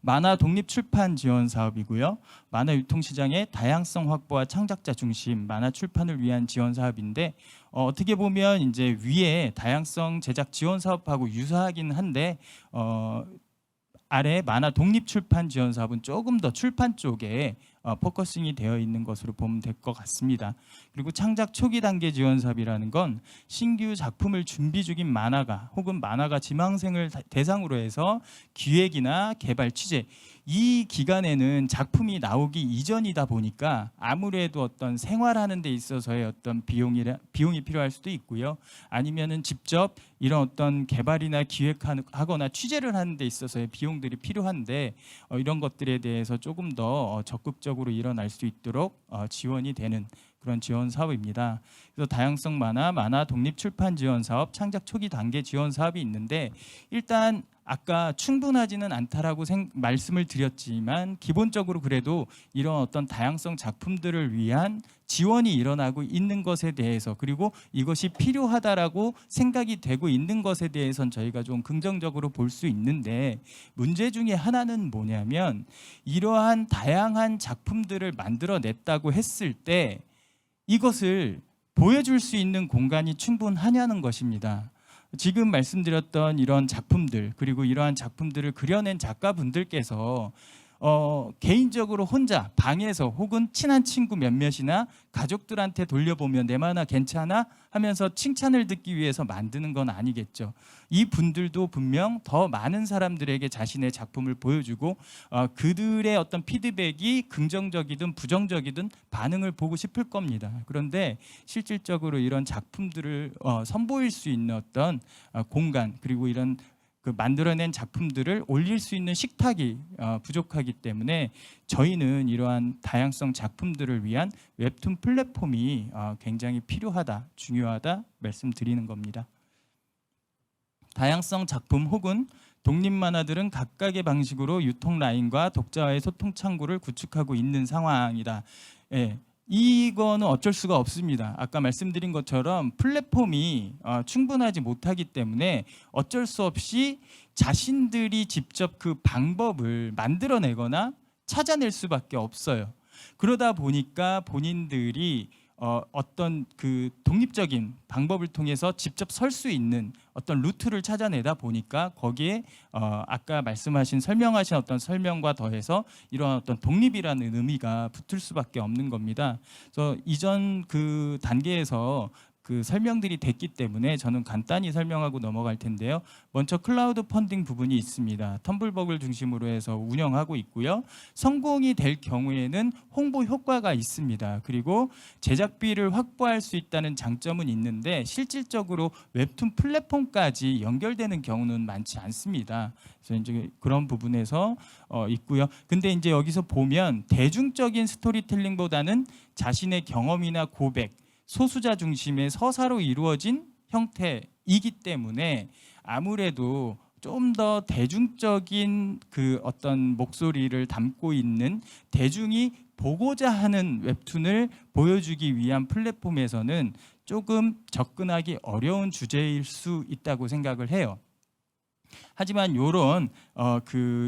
만화 독립 출판 지원 사업이고요. 만화 유통 시장의 다양성 확보와 창작자 중심 만화 출판을 위한 지원 사업인데 어떻게 보면 이제 위에 다양성 제작 지원 사업하고 유사하긴 한데 아래 만화 독립 출판 지원 사업은 조금 더 출판 쪽에 포커싱이 되어 있는 것으로 보면 될 것 같습니다. 그리고 창작 초기 단계 지원 사업이라는 건 신규 작품을 준비 중인 만화가 혹은 만화가 지망생을 대상으로 해서 기획이나 개발 취재, 이 기간에는 작품이 나오기 이전이다 보니까 아무래도 어떤 생활하는 데 있어서의 어떤 비용이 필요할 수도 있고요. 아니면은 직접 이런 어떤 개발이나 기획하거나 취재를 하는 데 있어서의 비용들이 필요한데 이런 것들에 대해서 조금 더 적극적으로 일어날 수 있도록 지원이 되는 그런 지원 사업입니다. 그래서 다양성 만화, 만화 독립 출판 지원 사업, 창작 초기 단계 지원 사업이 있는데 일단 아까 충분하지는 않다라고 말씀을 드렸지만 기본적으로 그래도 이런 어떤 다양성 작품들을 위한 지원이 일어나고 있는 것에 대해서 그리고 이것이 필요하다라고 생각이 되고 있는 것에 대해서는 저희가 좀 긍정적으로 볼 수 있는데 문제 중에 하나는 뭐냐면 이러한 다양한 작품들을 만들어냈다고 했을 때 이것을 보여줄 수 있는 공간이 충분하냐는 것입니다. 지금 말씀드렸던 이런 작품들 그리고 이러한 작품들을 그려낸 작가분들께서 개인적으로 혼자 방에서 혹은 친한 친구 몇몇이나 가족들한테 돌려보면 내 만화 괜찮아? 하면서 칭찬을 듣기 위해서 만드는 건 아니겠죠. 이 분들도 분명 더 많은 사람들에게 자신의 작품을 보여주고 그들의 어떤 피드백이 긍정적이든 부정적이든 반응을 보고 싶을 겁니다. 그런데 실질적으로 이런 작품들을 선보일 수 있는 어떤 공간 그리고 이런 그 만들어낸 작품들을 올릴 수 있는 식탁이 부족하기 때문에 저희는 이러한 다양성 작품들을 위한 웹툰 플랫폼이 굉장히 필요하다, 중요하다 말씀드리는 겁니다. 다양성 작품 혹은 독립 만화들은 각각의 방식으로 유통 라인과 독자와의 소통 창구를 구축하고 있는 상황이다. 예. 이거는 어쩔 수가 없습니다. 아까 말씀드린 것처럼 플랫폼이 충분하지 못하기 때문에 어쩔 수 없이 자신들이 직접 그 방법을 만들어내거나 찾아낼 수밖에 없어요. 그러다 보니까 본인들이 어떤 그 독립적인 방법을 통해서 직접 설 수 있는 어떤 루트를 찾아내다 보니까 거기에 아까 설명하신 어떤 설명과 더해서 이러한 어떤 독립이라는 의미가 붙을 수밖에 없는 겁니다. 그래서 이전 그 단계에서 그 설명들이 됐기 때문에 저는 간단히 설명하고 넘어갈 텐데요. 먼저 클라우드 펀딩 부분이 있습니다. 텀블벅을 중심으로 해서 운영하고 있고요. 성공이 될 경우에는 홍보 효과가 있습니다. 그리고 제작비를 확보할 수 있다는 장점은 있는데 실질적으로 웹툰 플랫폼까지 연결되는 경우는 많지 않습니다. 그래서 이제 그런 부분에서 있고요. 근데 이제 여기서 보면 대중적인 스토리텔링보다는 자신의 경험이나 고백, 소수자 중심의 서사로 이루어진 형태이기 때문에 아무래도 좀 더 대중적인 그 어떤 목소리를 담고 있는 대중이 보고자 하는 웹툰을 보여주기 위한 플랫폼에서는 조금 접근하기 어려운 주제일 수 있다고 생각을 해요. 하지만 이런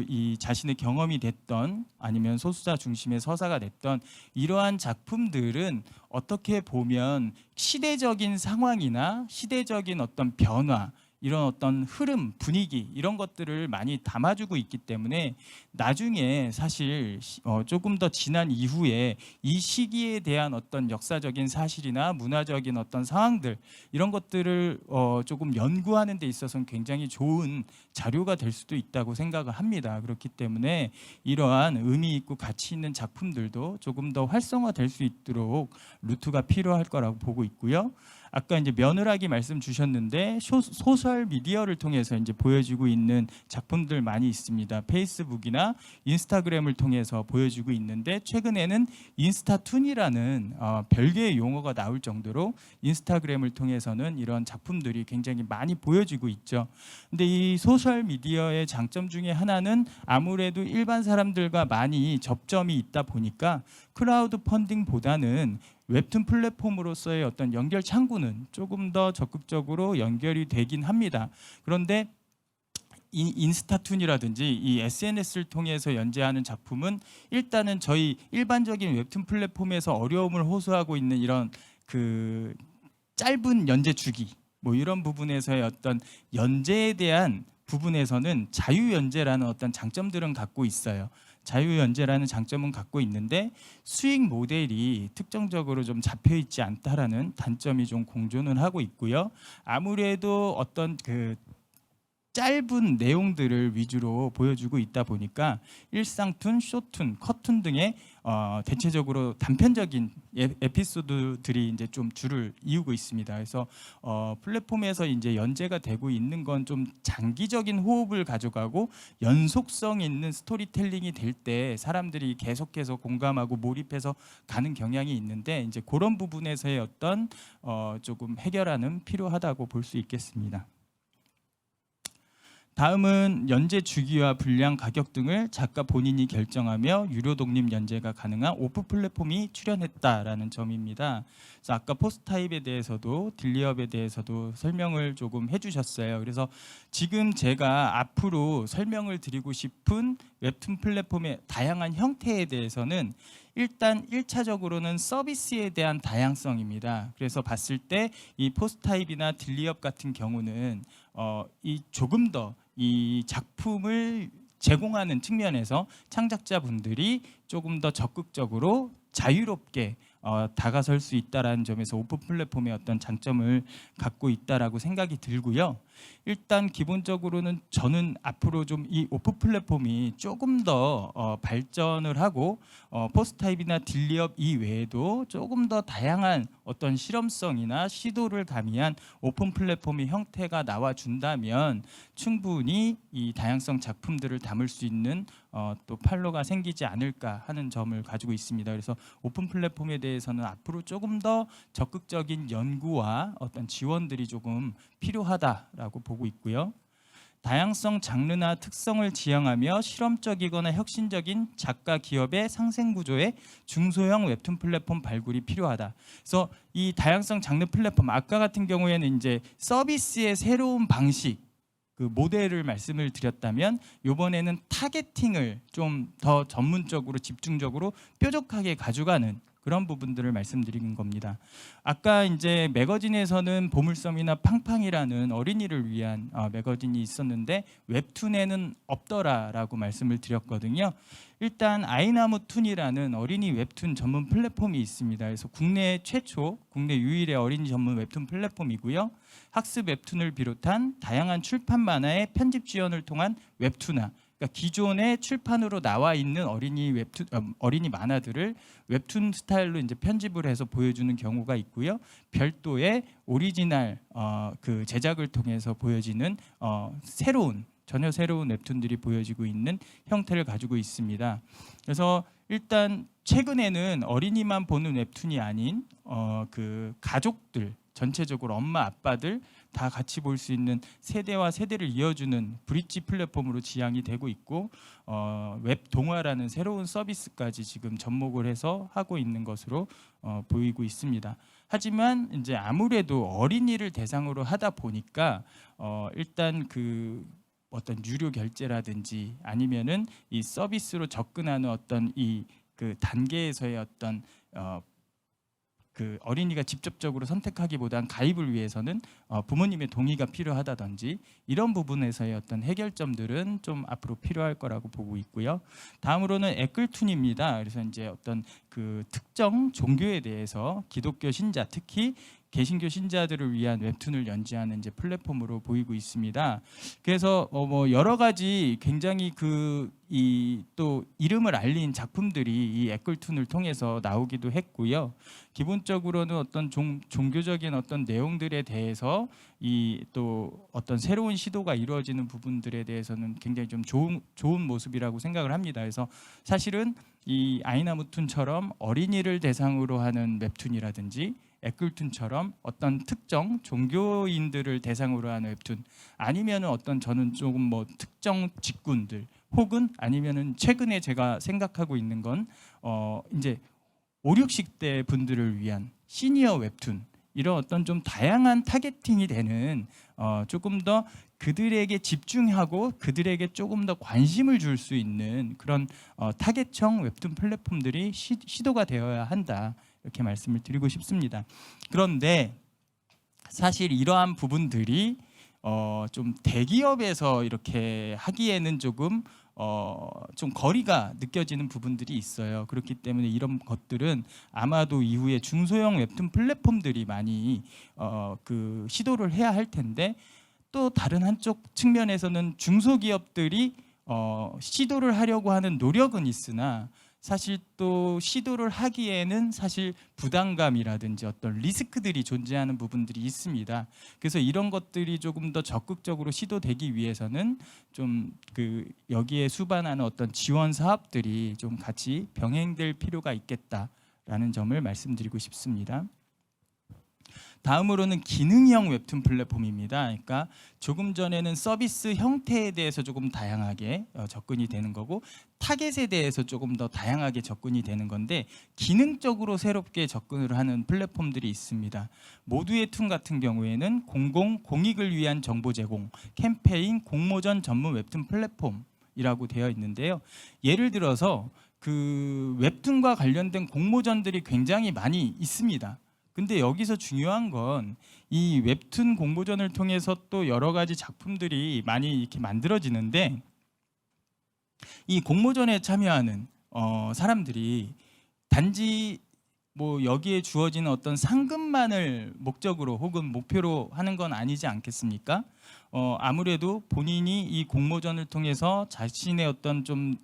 이 자신의 경험이 됐던 아니면 소수자 중심의 서사가 됐던 이러한 작품들은 어떻게 보면 시대적인 상황이나 시대적인 어떤 변화, 이런 어떤 흐름, 분위기 이런 것들을 많이 담아주고 있기 때문에 나중에 사실 조금 더 지난 이후에 이 시기에 대한 어떤 역사적인 사실이나 문화적인 어떤 상황들 이런 것들을 조금 연구하는 데 있어서는 굉장히 좋은 자료가 될 수도 있다고 생각을 합니다. 그렇기 때문에 이러한 의미 있고 가치 있는 작품들도 조금 더 활성화될 수 있도록 루트가 필요할 거라고 보고 있고요. 아까 이제 며느라기 말씀 주셨는데 소셜 미디어를 통해서 이제 보여지고 있는 작품들 많이 있습니다. 페이스북이나 인스타그램을 통해서 보여지고 있는데 최근에는 인스타툰이라는 별개의 용어가 나올 정도로 인스타그램을 통해서는 이런 작품들이 굉장히 많이 보여지고 있죠. 근데 이 소셜 미디어의 장점 중에 하나는 아무래도 일반 사람들과 많이 접점이 있다 보니까 크라우드 펀딩보다는 웹툰 플랫폼으로서의 어떤 연결 창구는 조금 더 적극적으로 연결이 되긴 합니다. 그런데 이 인스타툰이라든지 이 SNS를 통해서 연재하는 작품은 일단은 저희 일반적인 웹툰 플랫폼에서 어려움을 호소하고 있는 이런 그 짧은 연재 주기 뭐 이런 부분에서의 어떤 연재에 대한 부분에서는 자유연재라는 어떤 장점들은 갖고 있어요. 자유연재라는 장점은 갖고 있는데 수익 모델이 특정적으로 좀 잡혀 있지 않다라는 단점이 좀 공존은 하고 있고요. 아무래도 어떤 그 짧은 내용들을 위주로 보여주고 있다 보니까 일상툰, 쇼툰, 컷툰 등의 대체적으로 단편적인 에피소드들이 이제 좀 줄을 이루고 있습니다. 그래서 플랫폼에서 이제 연재가 되고 있는 건 좀 장기적인 호흡을 가져가고 연속성 있는 스토리텔링이 될 때 사람들이 계속해서 공감하고 몰입해서 가는 경향이 있는데 이제 그런 부분에서의 어떤 조금 해결하는 필요하다고 볼 수 있겠습니다. 다음은 연재 주기와 분량, 가격 등을 작가 본인이 결정하며 유료 독립 연재가 가능한 오프 플랫폼이 출연했다라는 점입니다. 그래서 아까 포스타입에 대해서도 딜리업에 대해서도 설명을 조금 해주셨어요. 그래서 지금 제가 앞으로 설명을 드리고 싶은 웹툰 플랫폼의 다양한 형태에 대해서는 일단 1차적으로는 서비스에 대한 다양성입니다. 그래서 봤을 때 이 포스타입이나 딜리업 같은 경우는 이 조금 더 이 작품을 제공하는 측면에서 창작자분들이 조금 더 적극적으로 자유롭게 다가설 수 있다라는 점에서 오픈 플랫폼의 어떤 장점을 갖고 있다라고 생각이 들고요. 일단 기본적으로는 저는 앞으로 좀 이 오픈 플랫폼이 조금 더 발전을 하고 포스타입이나 딜리업 이외에도 조금 더 다양한 어떤 실험성이나 시도를 가미한 오픈 플랫폼의 형태가 나와준다면 충분히 이 다양성 작품들을 담을 수 있는 또 판로가 생기지 않을까 하는 점을 가지고 있습니다. 그래서 오픈 플랫폼에 대해서는 앞으로 조금 더 적극적인 연구와 어떤 지원들이 조금 필요하다라고 보고 있고요. 다양성 장르나 특성을 지향하며 실험적이거나 혁신적인 작가 기업의 상생 구조의 중소형 웹툰 플랫폼 발굴이 필요하다. 그래서 이 다양성 장르 플랫폼 아까 같은 경우에는 이제 서비스의 새로운 방식 그 모델을 말씀을 드렸다면 이번에는 타겟팅을 좀 더 전문적으로 집중적으로 뾰족하게 가져가는 그런 부분들을 말씀드리는 겁니다. 아까 이제 매거진에서는 보물섬이나 팡팡이라는 어린이를 위한 매거진이 있었는데 웹툰에는 없더라라고 말씀을 드렸거든요. 일단 아이나무툰이라는 어린이 웹툰 전문 플랫폼이 있습니다. 그래서 국내 최초, 국내 유일의 어린이 전문 웹툰 플랫폼이고요. 학습 웹툰을 비롯한 다양한 출판 만화의 편집 지원을 통한 웹툰화, 그러니까 기존의 출판으로 나와 있는 어린이 만화들을 웹툰 스타일로 이제 편집을 해서 보여주는 경우가 있고요. 별도의 오리지널 그 제작을 통해서 보여지는 전혀 새로운 웹툰들이 보여지고 있는 형태를 가지고 있습니다. 그래서 일단 최근에는 어린이만 보는 웹툰이 아닌 그 가족들 전체적으로 엄마 아빠들 다 같이 볼 수 있는 세대와 세대를 이어주는 브릿지 플랫폼으로 지향이 되고 있고 웹 동화라는 새로운 서비스까지 지금 접목을 해서 하고 있는 것으로 보이고 있습니다. 하지만 이제 아무래도 어린이를 대상으로 하다 보니까 일단 그 어떤 유료 결제라든지 아니면은 이 서비스로 접근하는 어떤 이 그 단계에서의 어떤 그 어린이가 직접적으로 선택하기보단 가입을 위해서는 부모님의 동의가 필요하다든지 이런 부분에서의 어떤 해결점들은 좀 앞으로 필요할 거라고 보고 있고요. 다음으로는 에클툰입니다. 그래서 이제 어떤 그 특정 종교에 대해서 기독교 신자, 특히 개신교 신자들을 위한 웹툰을 연재하는 이제 플랫폼으로 보이고 있습니다. 그래서 뭐 여러 가지 굉장히 그 이 또 이름을 알린 작품들이 이 에클툰을 통해서 나오기도 했고요. 기본적으로는 어떤 종교적인 어떤 내용들에 대해서 이 또 어떤 새로운 시도가 이루어지는 부분들에 대해서는 굉장히 좀 좋은 모습이라고 생각을 합니다. 그래서 사실은 이 아이나무툰처럼 어린이를 대상으로 하는 웹툰이라든지 에클툰처럼 어떤 특정 종교인들을 대상으로 하는 웹툰 아니면은 어떤 저는 조금 뭐 특정 직군들 혹은 아니면은 최근에 제가 생각하고 있는 건 이제 5, 60대 분들을 위한 시니어 웹툰 이런 어떤 좀 다양한 타겟팅이 되는 조금 더 그들에게 집중하고 그들에게 조금 더 관심을 줄 수 있는 그런 타겟형 웹툰 플랫폼들이 시도가 되어야 한다. 이렇게 말씀을 드리고 싶습니다. 그런데 사실 이러한 부분들이 좀 대기업에서 이렇게 하기에는 조금 좀 거리가 느껴지는 부분들이 있어요. 그렇기 때문에 이런 것들은 아마도 이후에 중소형 웹툰 플랫폼들이 많이 그 시도를 해야 할 텐데 또 다른 한쪽 측면에서는 중소기업들이 시도를 하려고 하는 노력은 있으나 사실 또 시도를 하기에는 사실 부담감이라든지 어떤 리스크들이 존재하는 부분들이 있습니다. 그래서 이런 것들이 조금 더 적극적으로 시도되기 위해서는 좀 그 여기에 수반하는 어떤 지원 사업들이 좀 같이 병행될 필요가 있겠다라는 점을 말씀드리고 싶습니다. 다음으로는 기능형 웹툰 플랫폼입니다. 그러니까 조금 전에는 서비스 형태에 대해서 조금 다양하게 접근이 되는 거고 타겟에 대해서 조금 더 다양하게 접근이 되는 건데 기능적으로 새롭게 접근을 하는 플랫폼들이 있습니다. 모두의 툰 같은 경우에는 공익을 위한 정보 제공, 캠페인, 공모전 전문 웹툰 플랫폼이라고 되어 있는데요. 예를 들어서 그 웹툰과 관련된 공모전들이 굉장히 많이 있습니다. 근데 여기서 중요한 건 이 웹툰 공모전을 통해서 또 여러 가지 작품들이 많이 이렇게 만들어지는데 이 공모전에 참여하는 사람들이 단지 뭐 여기에 주어지는 어떤 상금만을 목적으로 혹은 목표로 하는 건 아니지 않겠습니까? 아무래도 본인이 이 공모전을 통해서 자신의 어떤 좀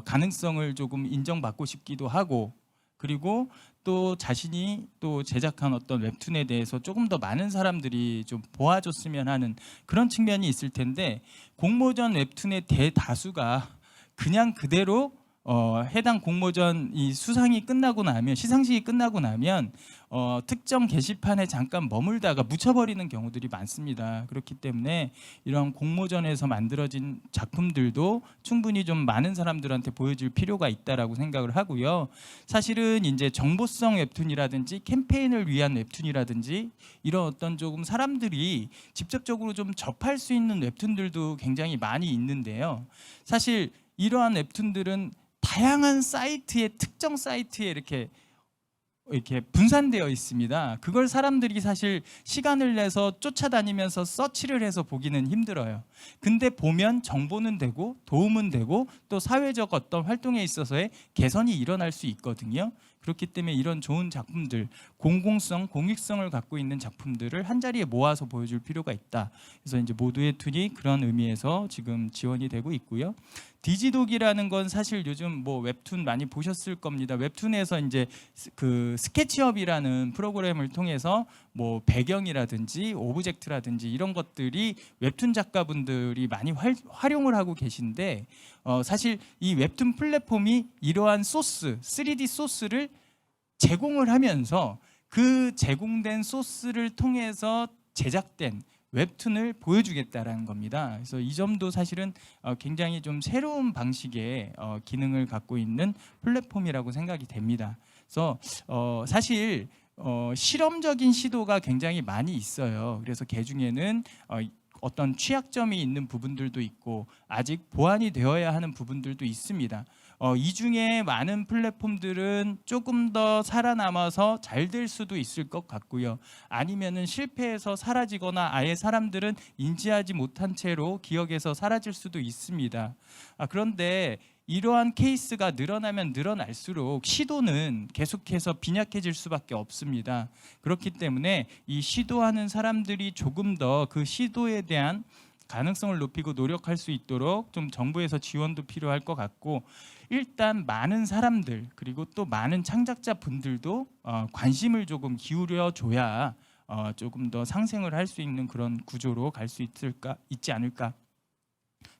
가능성을 조금 인정받고 싶기도 하고 그리고 또 자신이 또 제작한 어떤 웹툰에 대해서 조금 더 많은 사람들이 좀 보아줬으면 하는 그런 측면이 있을 텐데 공모전 웹툰의 대다수가 그냥 그대로 해당 공모전 이 수상이 끝나고 나면 시상식이 끝나고 나면 특정 게시판에 잠깐 머물다가 묻혀버리는 경우들이 많습니다. 그렇기 때문에 이런 공모전에서 만들어진 작품들도 충분히 좀 많은 사람들한테 보여줄 필요가 있다라고 생각을 하고요. 사실은 이제 정보성 웹툰이라든지 캠페인을 위한 웹툰이라든지 이런 어떤 조금 사람들이 직접적으로 좀 접할 수 있는 웹툰들도 굉장히 많이 있는데요. 사실 이러한 웹툰들은 다양한 사이트에 특정 사이트에 이렇게 분산되어 있습니다. 그걸 사람들이 사실 시간을 내서 쫓아다니면서 서치를 해서 보기는 힘들어요. 근데 보면 정보는 되고 도움은 되고 또 사회적 어떤 활동에 있어서의 개선이 일어날 수 있거든요. 그렇기 때문에 이런 좋은 작품들, 공공성, 공익성을 갖고 있는 작품들을 한 자리에 모아서 보여줄 필요가 있다. 그래서 이제 모두의 툰이 그런 의미에서 지금 지원이 되고 있고요. 디지독이라는 건 사실 요즘 뭐 웹툰 많이 보셨을 겁니다. 웹툰에서 이제 그 스케치업이라는 프로그램을 통해서 뭐 배경이라든지 오브젝트라든지 이런 것들이 웹툰 작가분들이 많이 활용을 하고 계신데 사실 이 웹툰 플랫폼이 이러한 소스, 3D 소스를 제공을 하면서 그 제공된 소스를 통해서 제작된 웹툰을 보여주겠다라는 겁니다. 그래서 이 점도 사실은 굉장히 좀 새로운 방식의 기능을 갖고 있는 플랫폼이라고 생각이 됩니다. 그래서 사실 실험적인 시도가 굉장히 많이 있어요. 그래서 그 중에는 어떤 취약점이 있는 부분들도 있고 아직 보완이 되어야 하는 부분들도 있습니다. 이 중에 많은 플랫폼들은 조금 더 살아남아서 잘 될 수도 있을 것 같고요. 아니면은 실패해서 사라지거나 아예 사람들은 인지하지 못한 채로 기억에서 사라질 수도 있습니다. 그런데 이러한 케이스가 늘어나면 늘어날수록 시도는 계속해서 빈약해질 수밖에 없습니다. 그렇기 때문에 이 시도하는 사람들이 조금 더 그 시도에 대한 가능성을 높이고 노력할 수 있도록 좀 정부에서 지원도 필요할 것 같고, 일단 많은 사람들 그리고 또 많은 창작자 분들도 관심을 조금 기울여 줘야 조금 더 상생을 할 수 있는 그런 구조로 갈 수 있지 않을까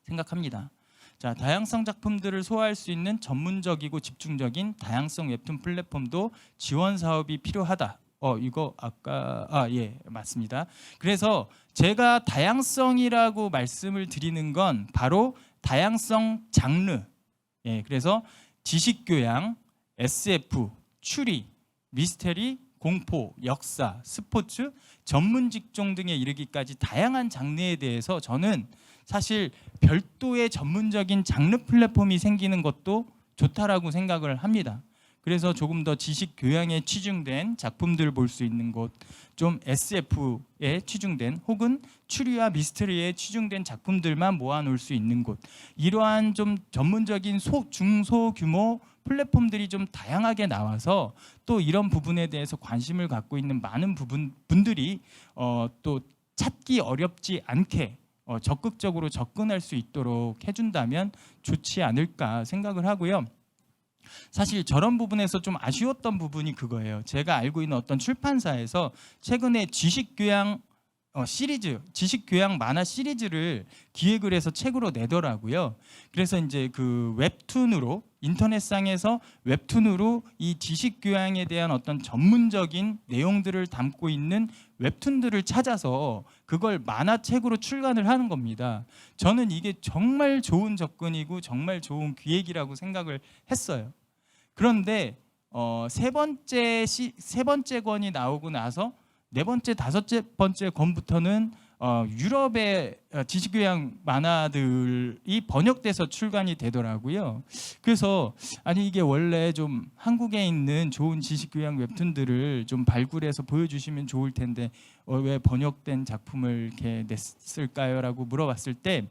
생각합니다. 자, 다양성 작품들을 소화할 수 있는 전문적이고 집중적인 다양성 웹툰 플랫폼도 지원 사업이 필요하다. 이거 아까 예, 맞습니다. 그래서 제가 다양성이라고 말씀을 드리는 건 바로 다양성 장르. 예, 그래서 지식 교양, SF, 추리, 미스테리, 공포, 역사, 스포츠, 전문 직종 등에 이르기까지 다양한 장르에 대해서 저는 사실 별도의 전문적인 장르 플랫폼이 생기는 것도 좋다라고 생각을 합니다. 그래서 조금 더 지식 교양에 치중된 작품들을 볼 수 있는 곳, 좀 SF에 치중된 혹은 추리와 미스터리에 치중된 작품들만 모아놓을 수 있는 곳, 이러한 좀 전문적인 중소규모 플랫폼들이 좀 다양하게 나와서 또 이런 부분에 대해서 관심을 갖고 있는 많은 분들이 또 찾기 어렵지 않게 적극적으로 접근할 수 있도록 해준다면 좋지 않을까 생각을 하고요. 사실 저런 부분에서 좀 아쉬웠던 부분이 그거예요. 제가 알고 있는 어떤 출판사에서 최근에 지식교양 시리즈, 지식교양 만화 시리즈를 기획을 해서 책으로 내더라고요. 그래서 이제 그 웹툰으로, 인터넷상에서 웹툰으로 이 지식교양에 대한 어떤 전문적인 내용들을 담고 있는 웹툰들을 찾아서 그걸 만화책으로 출간을 하는 겁니다. 저는 이게 정말 좋은 접근이고 정말 좋은 기획이라고 생각을 했어요. 그런데 세 번째 권이 나오고 나서 네 번째, 다섯 번째 권부터는 유럽의 지식교양 만화들이 번역돼서 출간이 되더라고요. 그래서 아니 이게 원래 좀 한국에 있는 좋은 지식교양 웹툰들을 좀 발굴해서 보여주시면 좋을 텐데 왜 번역된 작품을 이렇게 냈을까요?라고 물어봤을 때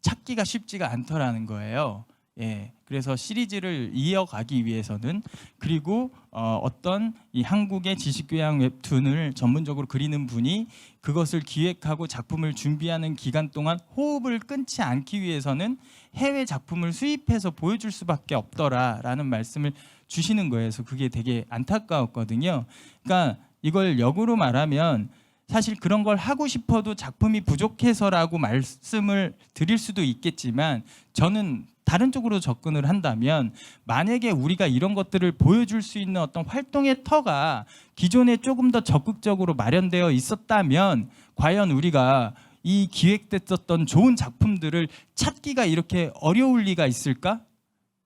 찾기가 쉽지가 않더라는 거예요. 예, 그래서 시리즈를 이어가기 위해서는, 그리고 어떤 이 한국의 지식교양 웹툰을 전문적으로 그리는 분이 그것을 기획하고 작품을 준비하는 기간 동안 호흡을 끊지 않기 위해서는 해외 작품을 수입해서 보여줄 수밖에 없더라라는 말씀을 주시는 거예요. 그래서 그게 되게 안타까웠거든요. 그러니까 이걸 역으로 말하면 사실 그런 걸 하고 싶어도 작품이 부족해서라고 말씀을 드릴 수도 있겠지만, 저는 다른 쪽으로 접근을 한다면 만약에 우리가 이런 것들을 보여줄 수 있는 어떤 활동의 터가 기존에 조금 더 적극적으로 마련되어 있었다면 과연 우리가 이 기획됐었던 좋은 작품들을 찾기가 이렇게 어려울 리가 있을까?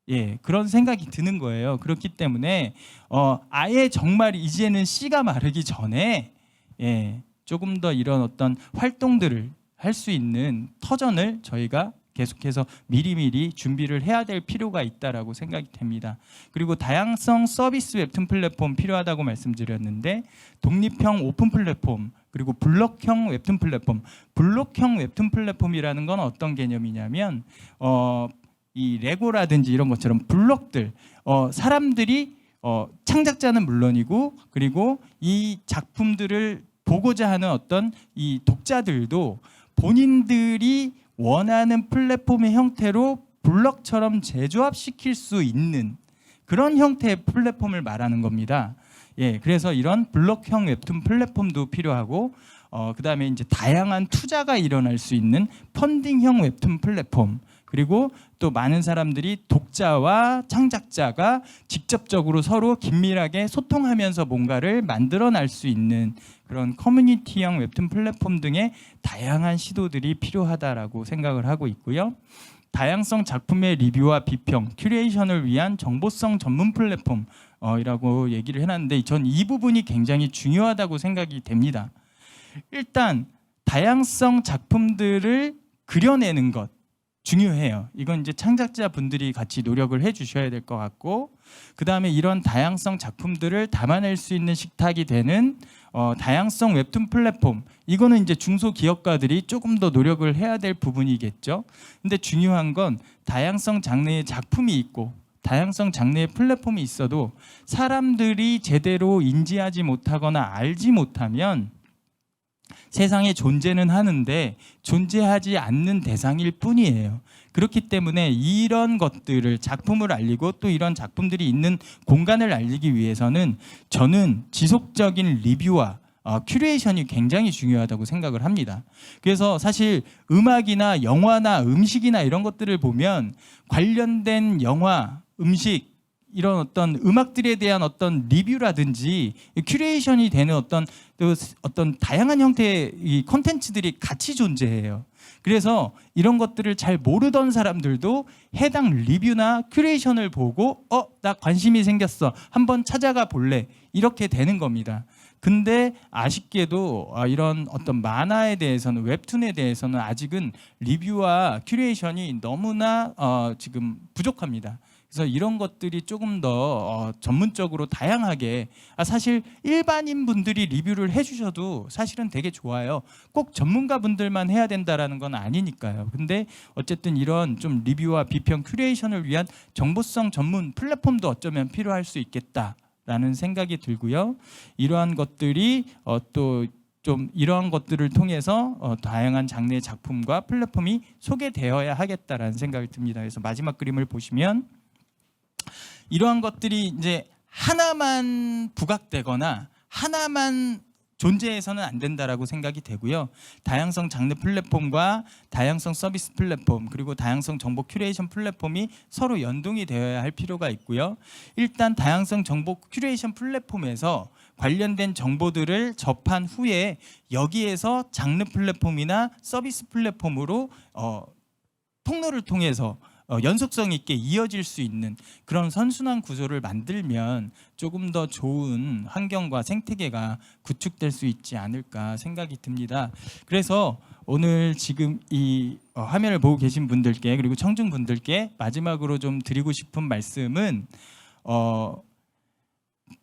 예, 그런 생각이 드는 거예요. 그렇기 때문에 아예 정말 이제는 씨가 마르기 전에 조금 더 이런 어떤 활동들을 할 수 있는 터전을 저희가 계속해서 미리미리 준비를 해야 될 필요가 있다라고 생각이 됩니다. 그리고 다양성 서비스 웹툰 플랫폼 필요하다고 말씀드렸는데 독립형 오픈 플랫폼 그리고 블록형 웹툰 플랫폼. 블록형 웹툰 플랫폼이라는 건 어떤 개념이냐면 이 레고라든지 이런 것처럼 블록들 사람들이 창작자는 물론이고 그리고 이 작품들을 보고자 하는 어떤 이 독자들도 본인들이 원하는 플랫폼의 형태로 블록처럼 재조합시킬 수 있는 그런 형태의 플랫폼을 말하는 겁니다. 예, 그래서 이런 블록형 웹툰 플랫폼도 필요하고 그다음에 이제 다양한 투자가 일어날 수 있는 펀딩형 웹툰 플랫폼 그리고 또 많은 사람들이 독자와 창작자가 직접적으로 서로 긴밀하게 소통하면서 뭔가를 만들어낼 수 있는 그런 커뮤니티형 웹툰 플랫폼 등의 다양한 시도들이 필요하다라고 생각을 하고 있고요. 다양성 작품의 리뷰와 비평, 큐레이션을 위한 정보성 전문 플랫폼이라고 얘기를 해놨는데 전 이 부분이 굉장히 중요하다고 생각이 됩니다. 일단 다양성 작품들을 그려내는 것 중요해요. 이건 이제 창작자 분들이 같이 노력을 해주셔야 될 것 같고 그 다음에 이런 다양성 작품들을 담아낼 수 있는 식탁이 되는 다양성 웹툰 플랫폼 이거는 이제 중소기업가들이 조금 더 노력을 해야 될 부분이겠죠. 근데 중요한 건 다양성 장르의 작품이 있고 다양성 장르의 플랫폼이 있어도 사람들이 제대로 인지하지 못하거나 알지 못하면 세상에 존재는 하는데 존재하지 않는 대상일 뿐이에요. 그렇기 때문에 이런 것들을 작품을 알리고 또 이런 작품들이 있는 공간을 알리기 위해서는 저는 지속적인 리뷰와 큐레이션이 굉장히 중요하다고 생각을 합니다. 그래서 사실 음악이나 영화나 음식이나 이런 것들을 보면 관련된 영화, 음식 이런 어떤 음악들에 대한 어떤 리뷰라든지 큐레이션이 되는 어떤 다양한 형태의 이 콘텐츠들이 같이 존재해요. 그래서 이런 것들을 잘 모르던 사람들도 해당 리뷰나 큐레이션을 보고 나 관심이 생겼어. 한번 찾아가 볼래. 이렇게 되는 겁니다. 근데 아쉽게도 이런 어떤 만화에 대해서는 웹툰에 대해서는 아직은 리뷰와 큐레이션이 너무나 지금 부족합니다. 그래서 이런 것들이 조금 더 전문적으로 다양하게 사실 일반인 분들이 리뷰를 해주셔도 사실은 되게 좋아요. 꼭 전문가 분들만 해야 된다라는 건 아니니까요. 근데 어쨌든 이런 좀 리뷰와 비평 큐레이션을 위한 정보성 전문 플랫폼도 어쩌면 필요할 수 있겠다라는 생각이 들고요. 이러한 것들이 또 좀 이러한 것들을 통해서 다양한 장르의 작품과 플랫폼이 소개되어야 하겠다라는 생각이 듭니다. 그래서 마지막 그림을 보시면 이러한 것들이 이제 하나만 부각되거나 하나만 존재해서는 안 된다라고 생각이 되고요. 다양성 장르 플랫폼과 다양성 서비스 플랫폼 그리고 다양성 정보 큐레이션 플랫폼이 서로 연동이 되어야 할 필요가 있고요. 일단 다양성 정보 큐레이션 플랫폼에서 관련된 정보들을 접한 후에 여기에서 장르 플랫폼이나 서비스 플랫폼으로 통로를 통해서 연속성 있게 이어질 수 있는 그런 선순환 구조를 만들면 조금 더 좋은 환경과 생태계가 구축될 수 있지 않을까 생각이 듭니다. 그래서 오늘 지금 이 화면을 보고 계신 분들께 그리고 청중분들께 마지막으로 좀 드리고 싶은 말씀은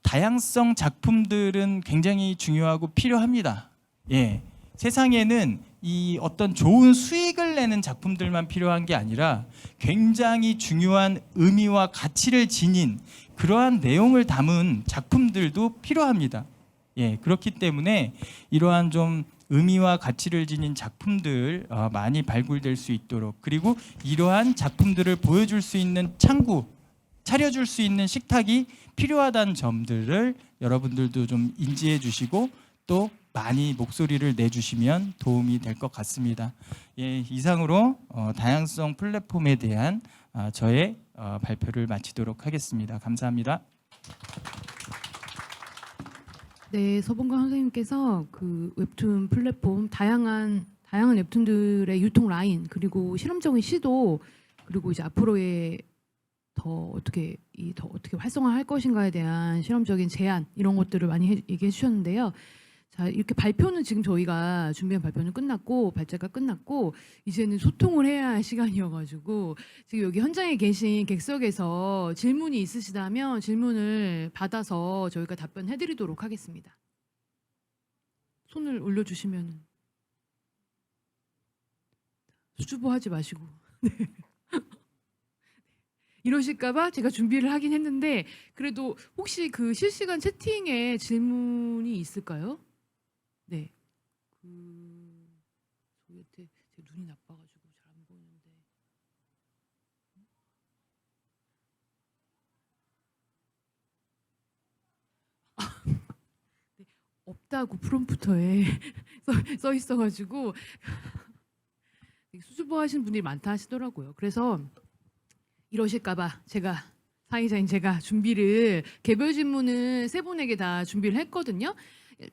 다양성 작품들은 굉장히 중요하고 필요합니다. 예. 세상에는 이 어떤 좋은 수익을 내는 작품들만 필요한 게 아니라 굉장히 중요한 의미와 가치를 지닌 그러한 내용을 담은 작품들도 필요합니다. 예, 그렇기 때문에 이러한 좀 의미와 가치를 지닌 작품들 많이 발굴될 수 있도록 그리고 이러한 작품들을 보여줄 수 있는 창구, 차려줄 수 있는 식탁이 필요하다는 점들을 여러분들도 좀 인지해 주시고 또 많이 목소리를 내주시면 도움이 될 것 같습니다. 예, 이상으로 다양성 플랫폼에 대한 저의 발표를 마치도록 하겠습니다. 감사합니다. 네, 서봉관 선생님께서 그 웹툰 플랫폼 다양한 웹툰들의 유통 라인 그리고 실험적인 시도 그리고 이제 앞으로의 더 어떻게 활성화할 것인가에 대한 실험적인 제안 이런 것들을 많이 얘기해 주셨는데요. 자, 이렇게 발표는 지금 저희가 준비한 발표는 끝났고 발제가 끝났고 이제는 소통을 해야 할 시간이어가지고 지금 여기 현장에 계신 객석에서 질문이 있으시다면 질문을 받아서 저희가 답변해드리도록 하겠습니다. 손을 올려주시면 수줍어하지 마시고 네. 이러실까봐 제가 준비를 하긴 했는데 그래도 혹시 그 실시간 채팅에 질문이 있을까요? 네. 저희한테 제 눈이 나빠가지고 잘 안 보이는데. 네, 없다고 프롬프터에 써 있어가지고 수줍어하시는 분들이 많다 하시더라고요. 그래서 이러실까봐 사회자인 제가 준비를 개별 질문은 3분에게 다 준비를 했거든요.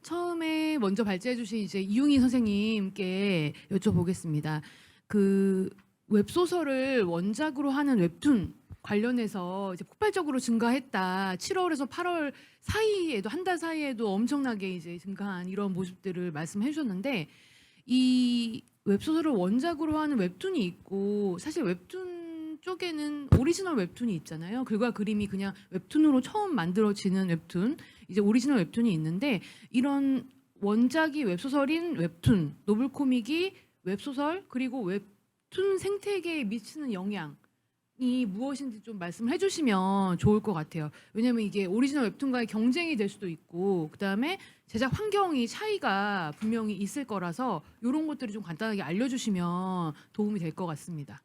처음에 먼저 발제해주신 이제 이웅희 선생님께 여쭤보겠습니다. 그 웹소설을 원작으로 하는 웹툰 관련해서 이제 폭발적으로 증가했다. 7월에서 8월 사이에도 한 달 사이에도 엄청나게 이제 증가한 이런 모습들을 말씀해 주셨는데 이 웹소설을 원작으로 하는 웹툰이 있고 사실 웹툰 쪽에는 오리지널 웹툰이 있잖아요. 글과 그림이 그냥 웹툰으로 처음 만들어지는 웹툰, 이제 오리지널 웹툰이 있는데 이런 원작이 웹소설인 웹툰, 노블 코믹이 웹소설 그리고 웹툰 생태계에 미치는 영향이 무엇인지 좀 말씀을 해주시면 좋을 것 같아요. 왜냐하면 이게 오리지널 웹툰과의 경쟁이 될 수도 있고 그다음에 제작 환경이 차이가 분명히 있을 거라서 이런 것들을 좀 간단하게 알려주시면 도움이 될 것 같습니다.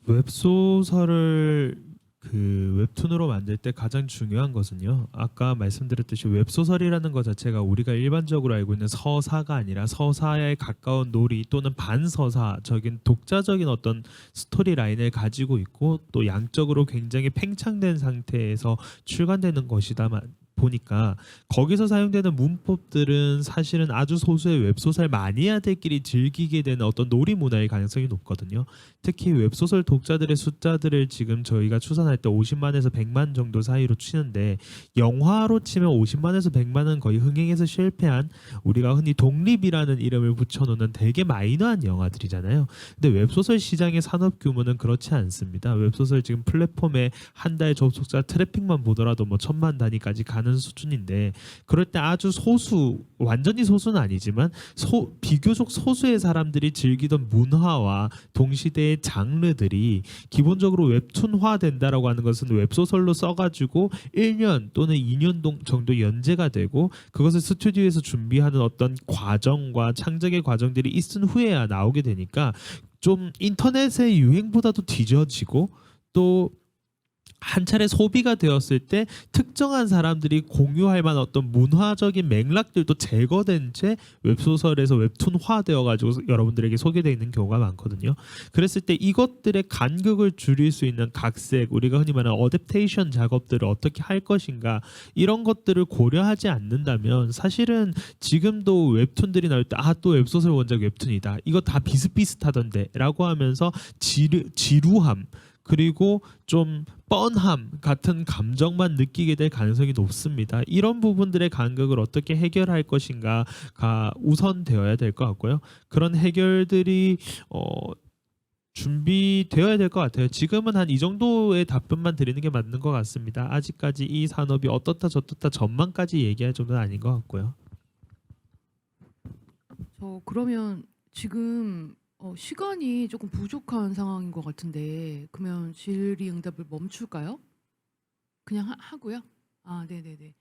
웹소설을 그 웹툰으로 만들 때 가장 중요한 것은요. 아까 말씀드렸듯이 웹소설이라는 것 자체가 우리가 일반적으로 알고 있는 서사가 아니라 서사에 가까운 놀이 또는 반서사적인 독자적인 어떤 스토리 라인을 가지고 있고 또 양적으로 굉장히 팽창된 상태에서 출간되는 것이다 보니까 거기서 사용되는 문법들은 사실은 아주 소수의 웹소설 마니아들끼리 즐기게 되는 어떤 놀이 문화의 가능성이 높거든요. 특히 웹소설 독자들의 숫자들을 지금 저희가 추산할 때 50만에서 100만 정도 사이로 치는데 영화로 치면 50만에서 100만은 거의 흥행에서 실패한 우리가 흔히 독립이라는 이름을 붙여놓는 되게 마이너한 영화들이잖아요. 근데 웹소설 시장의 산업 규모는 그렇지 않습니다. 웹소설 지금 플랫폼에 한 달 접속자 트래픽만 보더라도 뭐 1000만 단위까지 가는 수준인데 그럴 때 아주 소수, 완전히 소수는 아니지만 비교적 소수의 사람들이 즐기던 문화와 동시대의 장르들이 기본적으로 웹툰화 된다라고 하는 것은 웹소설로 써가지고 1년 또는 2년 정도 연재가 되고 그것을 스튜디오에서 준비하는 어떤 과정과 창작의 과정들이 있은 후에야 나오게 되니까 좀 인터넷의 유행보다도 뒤져지고 또 한 차례 소비가 되었을 때 특정한 사람들이 공유할 만한 어떤 문화적인 맥락들도 제거된 채 웹소설에서 웹툰화되어 가지고 여러분들에게 소개되어 있는 경우가 많거든요. 그랬을 때 이것들의 간극을 줄일 수 있는 각색, 우리가 흔히 말하는 어댑테이션 작업들을 어떻게 할 것인가 이런 것들을 고려하지 않는다면 사실은 지금도 웹툰들이 나올 때 또 웹소설 원작 웹툰이다. 이거 다 비슷비슷하던데 라고 하면서 지루함 그리고 좀 뻔함 같은 감정만 느끼게 될 가능성이 높습니다. 이런 부분들의 간극을 어떻게 해결할 것인가가 우선되어야 될 것 같고요. 그런 해결들이 준비되어야 될 것 같아요. 지금은 한 이 정도의 답변만 드리는 게 맞는 것 같습니다. 아직까지 이 산업이 어떻다 저떻다 전망까지 얘기할 정도는 아닌 것 같고요. 그러면 지금 시간이 조금 부족한 상황인 것 같은데 그러면 질의응답을 멈출까요? 그냥 하고요? 네네네.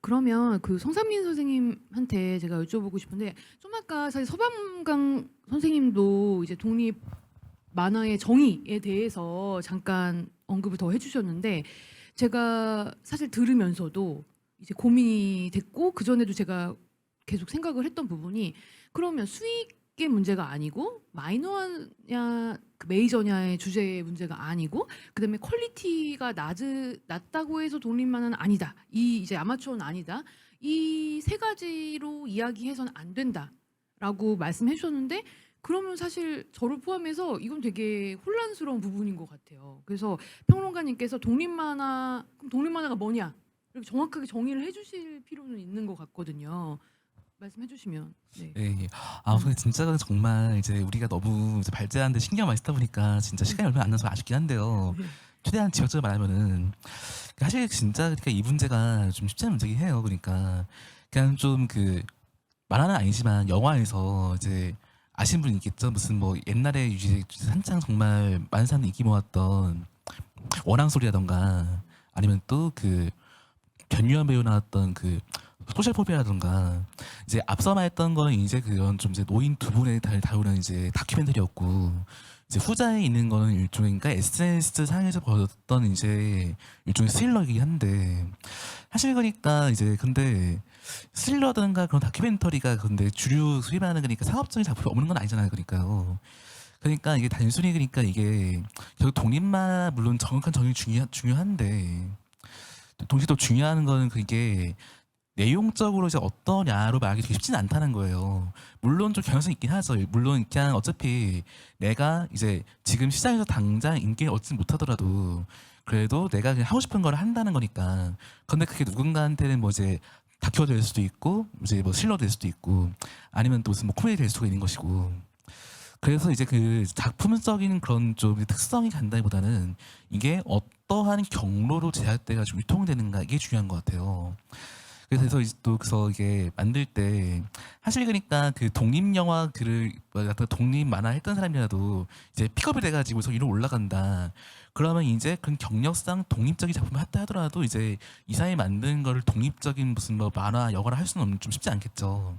그러면 그 성삼민 선생님한테 제가 여쭤보고 싶은데 좀 아까 사실 서방강 선생님도 이제 독립 만화의 정의에 대해서 잠깐 언급을 더 해주셨는데 제가 사실 들으면서도 이제 고민이 됐고 그 전에도 제가 계속 생각을 했던 부분이 그러면 수익 게 문제가 아니고 마이너냐 그 메이저냐의 주제의 문제가 아니고 그다음에 퀄리티가 낮다고 해서 독립만은 아니다. 이 이제 아마추어는 아니다. 이 세 가지로 이야기해서는 안 된다라고 말씀해 주셨는데 그러면 사실 저를 포함해서 이건 되게 혼란스러운 부분인 것 같아요. 그래서 평론가님께서 그럼 독립만화가 뭐냐 이렇게 정확하게 정의를 해주실 필요는 있는 것 같거든요. 말씀해 주시면. 네. 네. 근데 진짜 정말 이제 우리가 너무 이제 발제하는데 신경 많이 쓰다 보니까 진짜 시간이 얼마 안 나서 아쉽긴 한데요. 네. 최대한 지역적으로 말하면은 사실 진짜 그러니까 이 문제가 좀 쉽지 않은 문제긴 해요. 그러니까 그냥 좀 그 만화는 아니지만 영화에서 이제 아시는 분 있겠죠. 무슨 뭐 옛날에 이제 한창 정말 많은 사람들이 인기 모았던 원앙소리라던가 아니면 또 그 변유한 배우 나왔던 그 소셜포비아라던가 이제 앞서 말했던 거는 이제 그런 좀 이제 노인 두 분의 다루는 이제 다큐멘터리였고 이제 후자에 있는 거는 일종의 그러니까 SNS 상에서 벌어졌던 이제 일종의 스릴러이긴 한데 사실 그러니까 이제 근데 스릴러든가 그런 다큐멘터리가 근데 주류 수입하는 거니까 상업적인 작품이 없는 건 아니잖아요. 그러니까요. 그러니까 이게 단순히 그러니까 이게 결국 독립만 물론 정확한 정의 중요한데 동시에 또 중요한 거는 그게 내용적으로 이제 어떠냐로 말하기 되게 쉽지는 않다는 거예요. 물론 좀 경향성이 있긴 하죠. 물론 그냥 어차피 내가 이제 지금 시장에서 당장 인기를 얻지 못하더라도 그래도 내가 그냥 하고 싶은 걸 한다는 거니까. 근데 그게 누군가한테는 뭐 이제 다큐가 될 수도 있고 이제 뭐 실러 될 수도 있고 아니면 또 무슨 뭐 코미디 될 수가 있는 것이고. 그래서 이제 그 작품적인 그런 좀 특성이 간다기보다는 이게 어떠한 경로로 제작돼가지고 유통되는가 이게 중요한 것 같아요. 그래서 이제 또 그래서 이게 만들 때 사실 그러니까 그 독립 영화 글을 독립 만화 했던 사람이라도 이제 픽업이 돼가지고서 위로 올라간다. 그러면 이제 그런 경력상 독립적인 작품을 했다 하더라도 이제 이 사람이 만든 거를 독립적인 무슨 뭐 만화 영화를 할 수는 없는 좀 쉽지 않겠죠.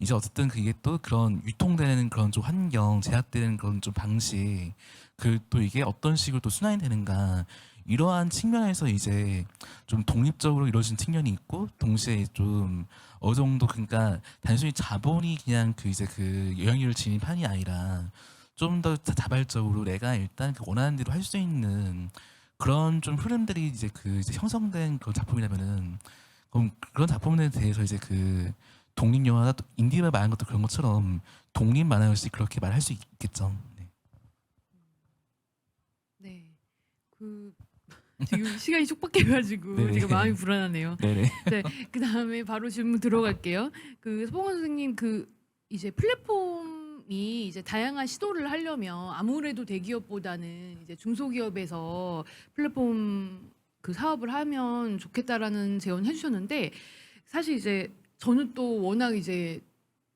이제 어쨌든 그게 또 그런 유통되는 그런 좀 환경, 제작되는 그런 좀 방식, 그 또 이게 어떤 식으로 또 순환이 되는가. 이러한 측면에서 이제 좀 독립적으로 이루어진 측면이 있고 동시에 좀 어느 정도 그러니까 단순히 자본이 그냥 그 이제 그 영향력을 지닌 판이 아니라 좀 더 자발적으로 내가 일단 그 원하는 대로 할 수 있는 그런 좀 흐름들이 이제 그 이제 형성된 그런 작품이라면은 그럼 그런 작품에 대해서 이제 그 독립 영화가 인디가 말한 것도 그런 것처럼 독립 만화였지 그렇게 말할 수 있겠죠. 네. 네. 지금 시간이 촉박해가지고 네네. 제가 마음이 불안하네요. 네네. 네, 그 다음에 바로 질문 들어갈게요. 그 소봉원 선생님 그 이제 플랫폼이 이제 다양한 시도를 하려면 아무래도 대기업보다는 이제 중소기업에서 플랫폼 그 사업을 하면 좋겠다라는 제언 해주셨는데 사실 이제 저는 또 워낙 이제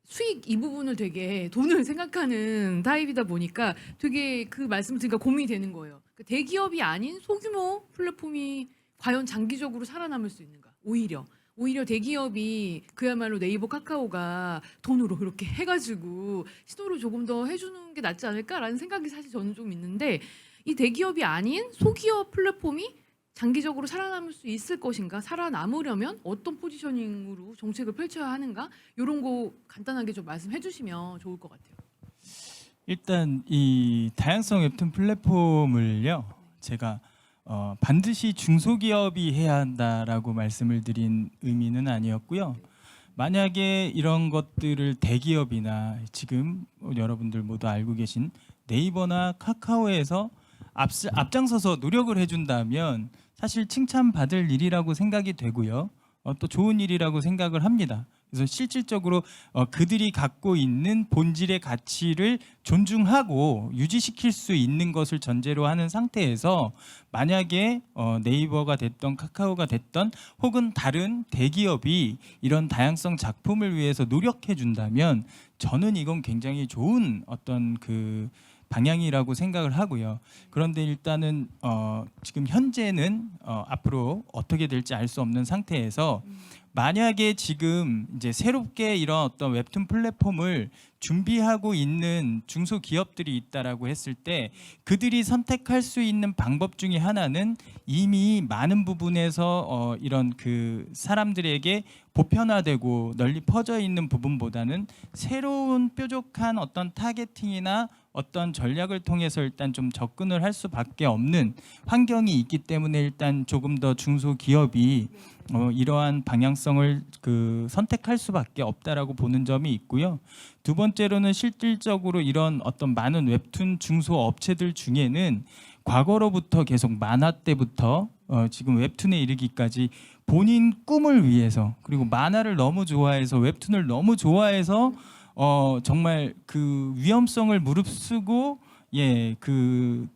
수익 이 부분을 되게 돈을 생각하는 타입이다 보니까 되게 그 말씀을 드리니까 고민이 되는 거예요. 그 대기업이 아닌 소규모 플랫폼이 과연 장기적으로 살아남을 수 있는가? 오히려 대기업이 그야말로 네이버 카카오가 돈으로 이렇게 해가지고 시도를 조금 더 해주는 게 낫지 않을까라는 생각이 사실 저는 좀 있는데 이 대기업이 아닌 소기업 플랫폼이 장기적으로 살아남을 수 있을 것인가? 살아남으려면 어떤 포지셔닝으로 정책을 펼쳐야 하는가? 이런 거 간단하게 좀 말씀해 주시면 좋을 것 같아요. 일단 이 다양성 웹툰 플랫폼을요 제가 반드시 중소기업이 해야 한다라고 말씀을 드린 의미는 아니었고요. 만약에 이런 것들을 대기업이나 지금 여러분들 모두 알고 계신 네이버나 카카오에서 앞장서서 노력을 해준다면 사실 칭찬받을 일이라고 생각이 되고요. 또 좋은 일이라고 생각을 합니다. 그래서 실질적으로 그들이 갖고 있는 본질의 가치를 존중하고 유지시킬 수 있는 것을 전제로 하는 상태에서 만약에 네이버가 됐던 카카오가 됐던 혹은 다른 대기업이 이런 다양성 작품을 위해서 노력해 준다면 저는 이건 굉장히 좋은 어떤 그 방향이라고 생각을 하고요. 그런데 일단은 지금 현재는 앞으로 어떻게 될지 알 수 없는 상태에서 만약에 지금 이제 새롭게 이런 어떤 웹툰 플랫폼을 준비하고 있는 중소기업들이 있다라고 했을 때 그들이 선택할 수 있는 방법 중에 하나는 이미 많은 부분에서 이런 그 사람들에게 보편화되고 널리 퍼져 있는 부분보다는 새로운 뾰족한 어떤 타겟팅이나 어떤 전략을 통해서 일단 좀 접근을 할 수밖에 없는 환경이 있기 때문에 일단 조금 더 중소기업이 이러한 방향성을 선택할 수밖에 없다라고 보는 점이 있고요. 두 번째로는 실질적으로 이런 어떤 많은 웹툰 중소업체들 중에는 과거로부터 계속 만화 때부터 지금 웹툰에 이르기까지 본인 꿈을 위해서 그리고 만화를 너무 좋아해서 웹툰을 너무 좋아해서 정말 그 위험성을 무릅쓰고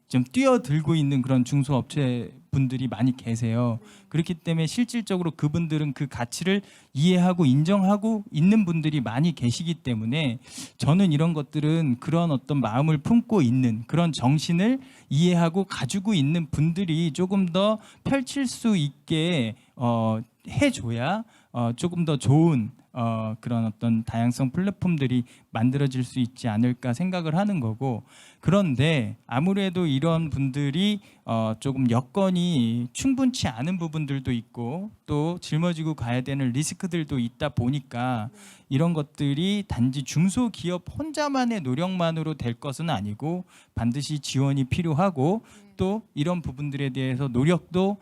좀 뛰어들고 있는 그런 중소업체 분들이 많이 계세요. 그렇기 때문에 실질적으로 그분들은 그 가치를 이해하고 인정하고 있는 분들이 많이 계시기 때문에 저는 이런 것들은 그런 어떤 마음을 품고 있는 그런 정신을 이해하고 가지고 있는 분들이 조금 더 펼칠 수 있게 해줘야 조금 더 좋은 그런 어떤 다양성 플랫폼들이 만들어질 수 있지 않을까 생각을 하는 거고, 그런데 아무래도 이런 분들이 조금 여건이 충분치 않은 부분들도 있고 또 짊어지고 가야 되는 리스크들도 있다 보니까 이런 것들이 단지 중소기업 혼자만의 노력만으로 될 것은 아니고 반드시 지원이 필요하고 또 이런 부분들에 대해서 노력도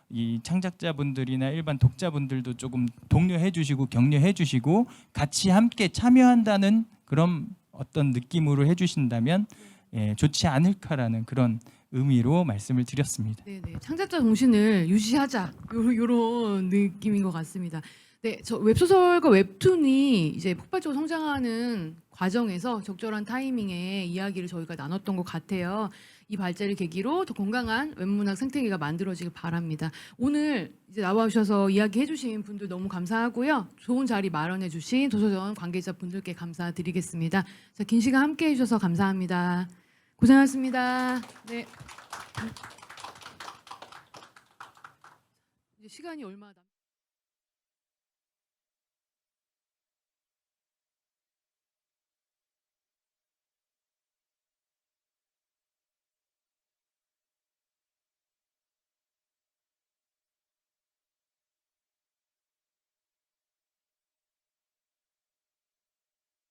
이 창작자분들이나 일반 독자분들도 조금 독려해 주시고 격려해 주시고 같이 함께 참여한다는 그런 어떤 느낌으로 해주신다면 좋지 않을까라는 그런 의미로 말씀을 드렸습니다. 네네, 창작자 정신을 유지하자 요런 느낌인 것 같습니다. 네, 저 웹소설과 웹툰이 이제 폭발적으로 성장하는 과정에서 적절한 타이밍에 이야기를 저희가 나눴던 것 같아요. 이 발제를 계기로 더 건강한 웹문학 생태계가 만들어지길 바랍니다. 오늘 이제 나와주셔서 이야기해주신 분들 너무 감사하고요. 좋은 자리 마련해주신 도서전 관계자분들께 감사드리겠습니다. 자, 긴 시간 함께해 주셔서 감사합니다. 고생하셨습니다. 네. 이제 시간이 얼마 남.